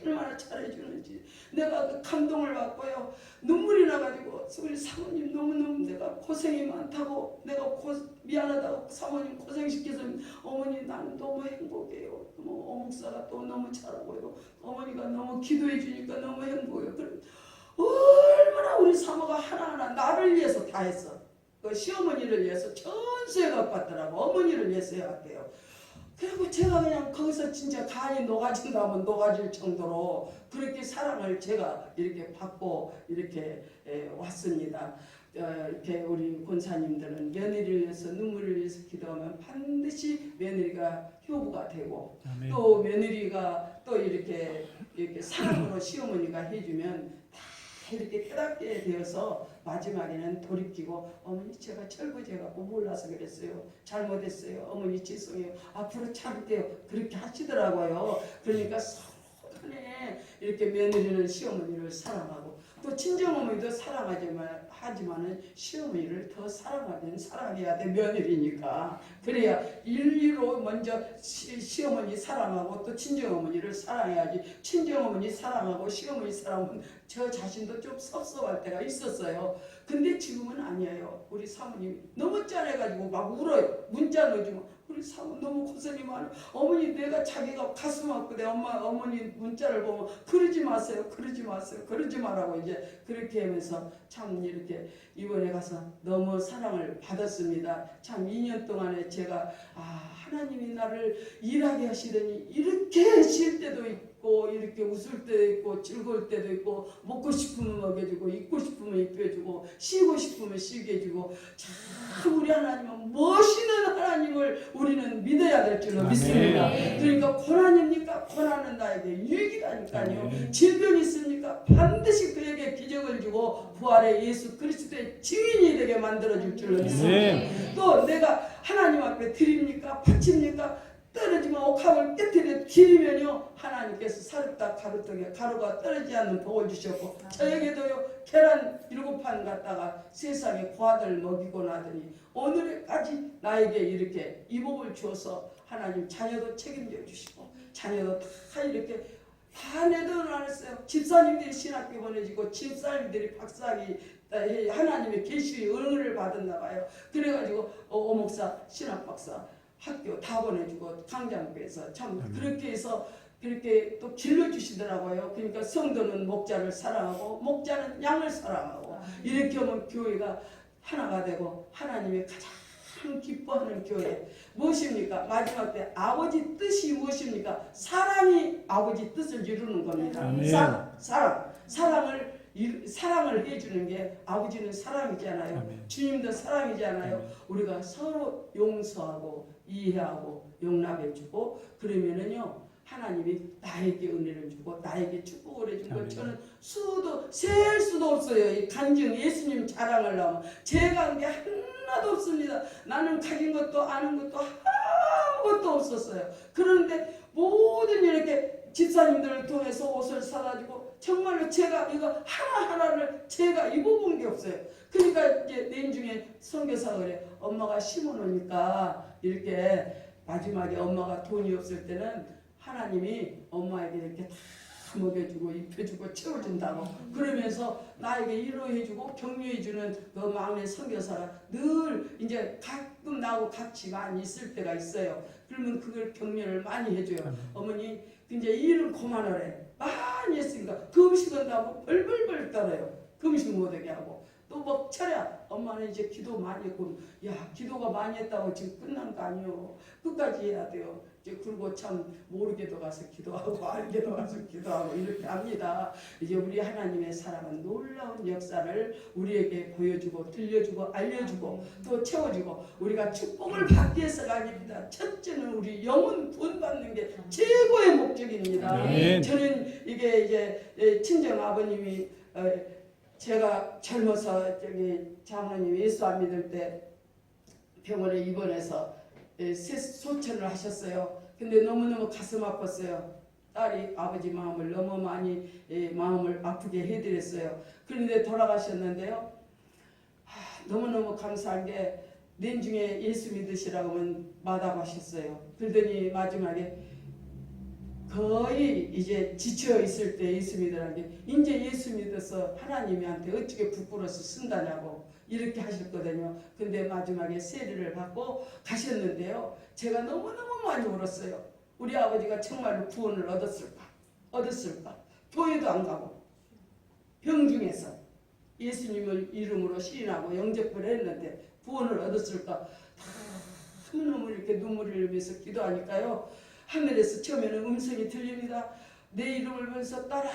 얼마나 잘해주는지 내가 그 감동을 받고요. 눈물이 나가지고 우리 사모님 너무너무 내가 고생이 많다고 내가 미안하다고 사모님 고생시켜서 어머니 나는 너무 행복해요. 어묵사가 또 너무 잘하고요. 어머니가 너무 기도해 주니까 너무 행복해요. 얼마나 우리 사모가 하나하나 나를 위해서 다 했어. 그 시어머니를 위해서 전수해 갖고 왔더라고. 어머니를 위해서 해왔대요. 그리고 제가 그냥 거기서 진짜 간이 녹아진다면 녹아질 정도로 그렇게 사랑을 제가 이렇게 받고 이렇게 왔습니다. 이렇게 우리 권사님들은 며느리를 위해서 눈물을 위해서 기도하면 반드시 며느리가 효부가 되고 아멘. 또 며느리가 또 이렇게 사랑으로 시어머니가 해주면 다 이렇게 깨닫게 되어서 마지막에는 돌이키고 어머니 제가 철부지해갖고 몰라서 그랬어요. 잘못했어요. 어머니 죄송해요. 앞으로 참을게요. 그렇게 하시더라고요. 그러니까 서로 간에 이렇게 며느리는 시어머니를 사랑하고 또 친정어머니도 하지만은 시어머니를 더 사랑해야 돼. 며느리니까. 그래야 일리로 먼저 시어머니 사랑하고 또 친정어머니를 사랑해야지. 친정어머니 사랑하고 시어머니 사랑하면 저 자신도 좀 섭섭할 때가 있었어요. 근데 지금은 아니에요. 우리 사모님이 너무 짠해가지고 막 울어요. 문자 넣어주면 우리 사모 너무 고생이 많아. 어머니 내가 자기가 가슴 아프대. 어머니 문자를 보면 그러지 마세요. 그러지 말라고 이제 그렇게 하면서 참 이렇게 이번에 가서 너무 사랑을 받았습니다. 참 2년 동안에 제가 하나님이 나를 일하게 하시더니 이렇게 쉴 때도 있고 이렇게 웃을 때도 있고 즐거울 때도 있고 먹고 싶으면 먹여주고 입고 싶으면 입혀주고 쉬고 싶으면 쉬게 해주고 참 우리 하나님은 멋있는 하나님을 우리는 믿어야 될 줄로 믿습니다. 그러니까 고난입니까? 고난은 나에게 유익이라니까요. 질병이 있습니까? 반드시 그에게 기적을 주고 부활의 예수 그리스도의 증인이 되게 만들어줄 줄로 믿습니다. 또 내가 하나님 앞에 드립니까? 바칩니까? 떨어지면 옥합을 깨뜨려 기르면요 하나님께서 사르다 가루떡에 가루가 떨어지지 않는 복을 주셨고 저에게도요 계란 7판 갖다가 세상에 고아들 먹이고 나더니 오늘까지 나에게 이렇게 이 복을 주어서 하나님 자녀도 책임져 주시고 자녀도 다 이렇게 다 내 돈을 안 했어요. 집사님들이 신학교 보내주고 집사님들이 박사학위 하나님의 계시의 은혜를 받았나 봐요. 그래가지고 오목사 신학박사 학교 다 보내주고 강장부에서 참 그렇게 해서 그렇게 또 길러주시더라고요. 그러니까 성도는 목자를 사랑하고 목자는 양을 사랑하고 이렇게 하면 교회가 하나가 되고 하나님의 가장 기뻐하는 교회 무엇입니까? 마지막 때 아버지 뜻이 무엇입니까? 사랑이 아버지 뜻을 이루는 겁니다. 사랑을 사랑을 해주는 게 아버지는 사랑이잖아요. 아멘. 주님도 사랑이잖아요. 아멘. 우리가 서로 용서하고 이해하고 용납해주고 그러면은요 하나님이 나에게 은혜를 주고 나에게 축복을 해준 거 아멘. 저는 셀 수도 없어요. 이 간증 예수님 자랑하려면 제가 한 게 하나도 없습니다. 나는 가진 것도 아는 것도 아무것도 없었어요. 그런데 모든 이렇게 집사님들을 통해서 옷을 사다주고 정말로 제가 이거 하나하나를 제가 입어본 게 없어요. 그러니까 이제 내중에 선교사가 그래. 엄마가 심어놓으니까 이렇게 마지막에 엄마가 돈이 없을 때는 하나님이 엄마에게 이렇게 다 먹여주고 입혀주고 채워준다고 그러면서 나에게 위로해주고 격려해주는 그 마음의 선교사가 늘 이제 가끔 나하고 같이 많이 있을 때가 있어요. 그러면 그걸 격려를 많이 해줘요. 어머니 이제 일은 그만하래. 많이 했으니까 그 음식은 다 벌벌벌 떨어요. 그 음식 못하게 하고 또 뭐 차려 엄마는 이제 기도 많이 했고 야 기도가 많이 했다고 지금 끝난 거 아니요. 끝까지 해야 돼요. 이제 그리고 참 모르게도 가서 기도하고 알게도 가서 기도하고 이렇게 합니다. 이제 우리 하나님의 사랑은 놀라운 역사를 우리에게 보여주고 들려주고 알려주고 또 채워주고 우리가 축복을 받기 위해서가 아닙니다. 첫째는 우리 영혼 돈 받는 게 최고의 목적입니다. 아멘. 저는 이게 이제 친정 아버님이 제가 젊어서 저기 장모님 예수 안 믿을 때 병원에 입원해서 소천을 하셨어요. 근데 너무너무 가슴 아팠어요. 딸이 아버지 마음을 너무 많이 마음을 아프게 해드렸어요. 그런데 돌아가셨는데요. 너무너무 감사한 게 내중에 예수 믿으시라고 하면 마다하셨어요. 그러더니 마지막에 거의 이제 지쳐 있을 때 예수 믿으라는 게 이제 예수 믿어서 하나님한테 어떻게 부끄러워서 쓴다냐고 이렇게 하셨거든요. 근데 마지막에 세례를 받고 가셨는데요. 제가 너무너무 많이 울었어요. 우리 아버지가 정말로 구원을 얻었을까? 교회도 안 가고 병중에서 예수님을 이름으로 시인하고 영접을 했는데 구원을 얻었을까? 너무너무 이렇게 눈물을 흘리면서 기도하니까요. 하늘에서 처음에는 음성이 들립니다. 내 이름을 부르면서 따라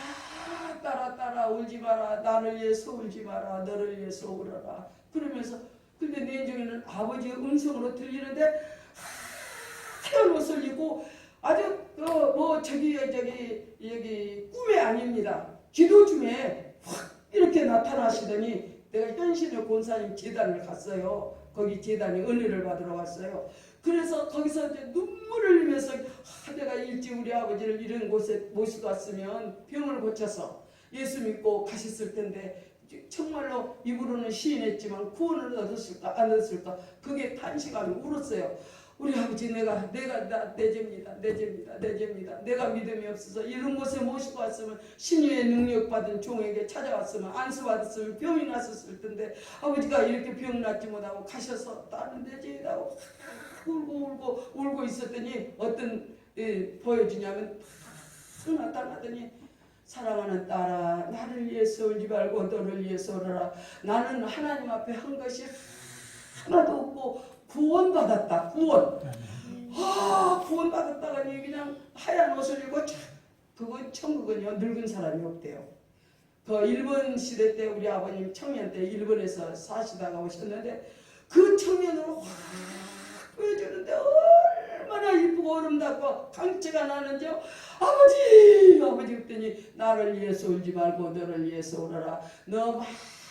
울지 마라. 나를 위해서 울지 마라. 너를 위해서 울어라. 그러면서 근데 내중에는 아버지의 음성으로 들리는데 하얀 옷을 입고 아주 여기 꿈이 아닙니다. 기도 중에 확 이렇게 나타나시더니 내가 현신의 권사님 제단을 갔어요. 거기 제단에 은혜를 받으러 갔어요. 그래서 거기서 이제 눈물을 흘리면서 내가 일찍 우리 아버지를 이런 곳에 모시고 왔으면 병을 고쳐서 예수 믿고 가셨을 텐데 정말로 입으로는 시인했지만 구원을 얻었을까 안 얻었을까 그게 단시간에 울었어요. 우리 아버지 내가 내 죄입니다. 내가 믿음이 없어서 이런 곳에 모시고 왔으면 신유의 능력 받은 종에게 찾아왔으면 안수 받았으면 병이 났었을 텐데 아버지가 이렇게 병 낫지 못하고 가셔서 나는 내 죄라고 울고 있었더니 어떤 보여주냐면 나타나더니 사랑하는 딸아 나를 위해서 울지 말고 너를 위해서 울어라. 나는 하나님 앞에 한 것이 하나도 없고 구원받았다. 구원받았다가니 그냥 하얀 옷을 입고 그건 천국은요 늙은 사람이 없대요. 그 일본 시대 때 우리 아버님 청년 때 일본에서 사시다가 오셨는데 그 청년으로 확 보여주는데 얼마나 이쁘고 아름답고 강체가 나는지요. 아버지 그랬더니 나를 위해서 울지 말고 너를 위해서 울어라. 너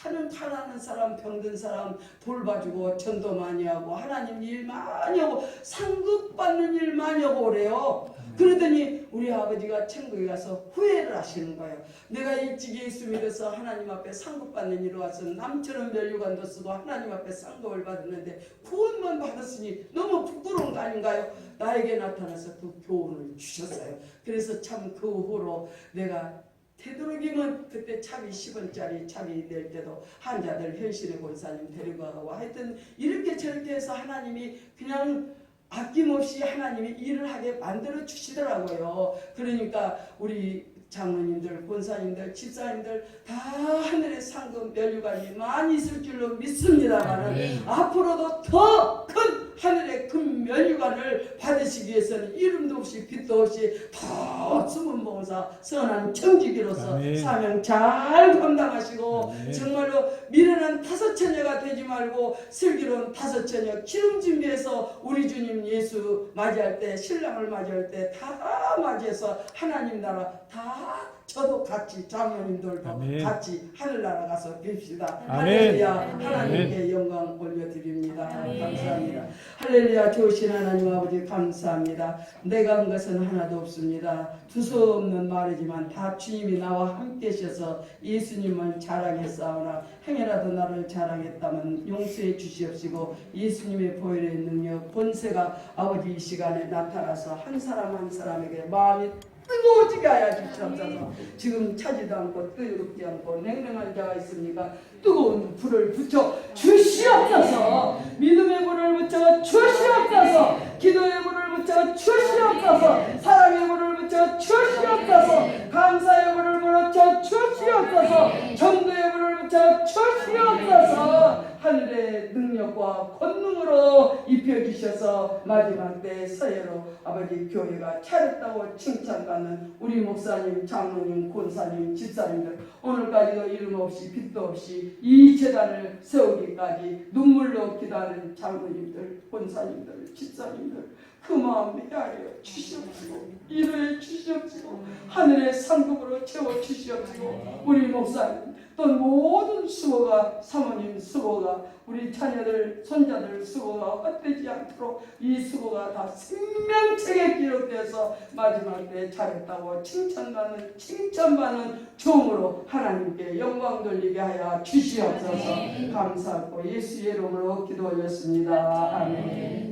많은 가난한 사람 병든 사람 돌봐주고 전도 많이 하고 하나님 일 많이 하고 상급받는 일 많이 하고 그래요. 그러더니 우리 아버지가 천국에 가서 후회를 하시는 거예요. 내가 일찍 예수 믿어서 하나님 앞에 상급받는 일을 와서 남처럼 면류관도 쓰고 하나님 앞에 상급을 받았는데 구원만 받았으니 너무 부끄러운 거 아닌가요? 나에게 나타나서 그 교훈을 주셨어요. 그래서 참 그 후로 내가 되도록이면 그때 차비 10원짜리 차비 낼 때도 환자들 현실의 권사님 데리고 가고 하여튼 이렇게 저렇게 해서 하나님이 그냥 아낌없이 하나님이 일을 하게 만들어 주시더라고요. 그러니까 우리 장로님들, 권사님들, 집사님들 다 하늘의 상급 면류관이 많이 있을 줄로 믿습니다만 앞으로도 더 큰 하늘의 금 면류관을 받으시기 위해서는 이름도 없이 빛도 없이 더 숨은 봉사 선한 청지기로서 사명 잘 감당하시고 정말로 미련한 다섯 처녀가 되지 말고 슬기로운 다섯 처녀 기름 준비해서 우리 주님 예수 맞이할 때 신랑을 맞이할 때 다 맞이해서 하나님 나라 다 저도 같이 장로님들도 같이 하늘나라 가서 뵙시다. 할렐루야. 하나님께 영광 올려드립니다. 감사합니다. 할렐루야. 좋으신 하나님 아버지 감사합니다. 내가 한 것은 하나도 없습니다. 두서없는 말이지만 다 주님이 나와 함께 하셔서 예수님을 자랑했사오나 행여라도 나를 자랑했다면 용서해 주시옵시고 예수님의 보혈의 능력 본세가 아버지 이 시간에 나타나서 한 사람 한 사람에게 마음이 뜨거워지게 하여 주시옵소서. 지금 차지도 않고 뜨겁지 않고 냉랭한 자가 있습니까? 뜨거운 불을 붙여 주시옵소서. 믿음의 불을 붙여 주시옵소서. 기도의 불을 붙여 주시옵소서. 사랑의 불을 붙여 주시옵소서. 감사의 불을 붙여 주시옵소서. 전도의 불을 붙여 주시옵소서. 하늘의 능력과 권능으로 입혀주셔서 마지막 때 서해로 아버지 교회가 차렸다고 칭찬받는 우리 목사님, 장로님, 권사님, 집사님들 오늘까지도 이름 없이 빛도 없이 이 재단을 세우기까지 눈물로 기다리는 장로님들, 권사님들, 집사님들 그 마음 헤아려 주시옵시고 이루어 주시옵시고 하늘의 상급으로 채워주시옵시고 우리 목사님 또 모든 수고가 사모님 수고가 우리 자녀들 손자들 수고가 헛되지 않도록 이 수고가 다 생명책에 기록되어서 마지막 때 잘했다고 칭찬받는 종으로 하나님께 영광 돌리게 하여 주시옵소서. 감사하고 예수의 이름으로 기도하였습니다. 아멘.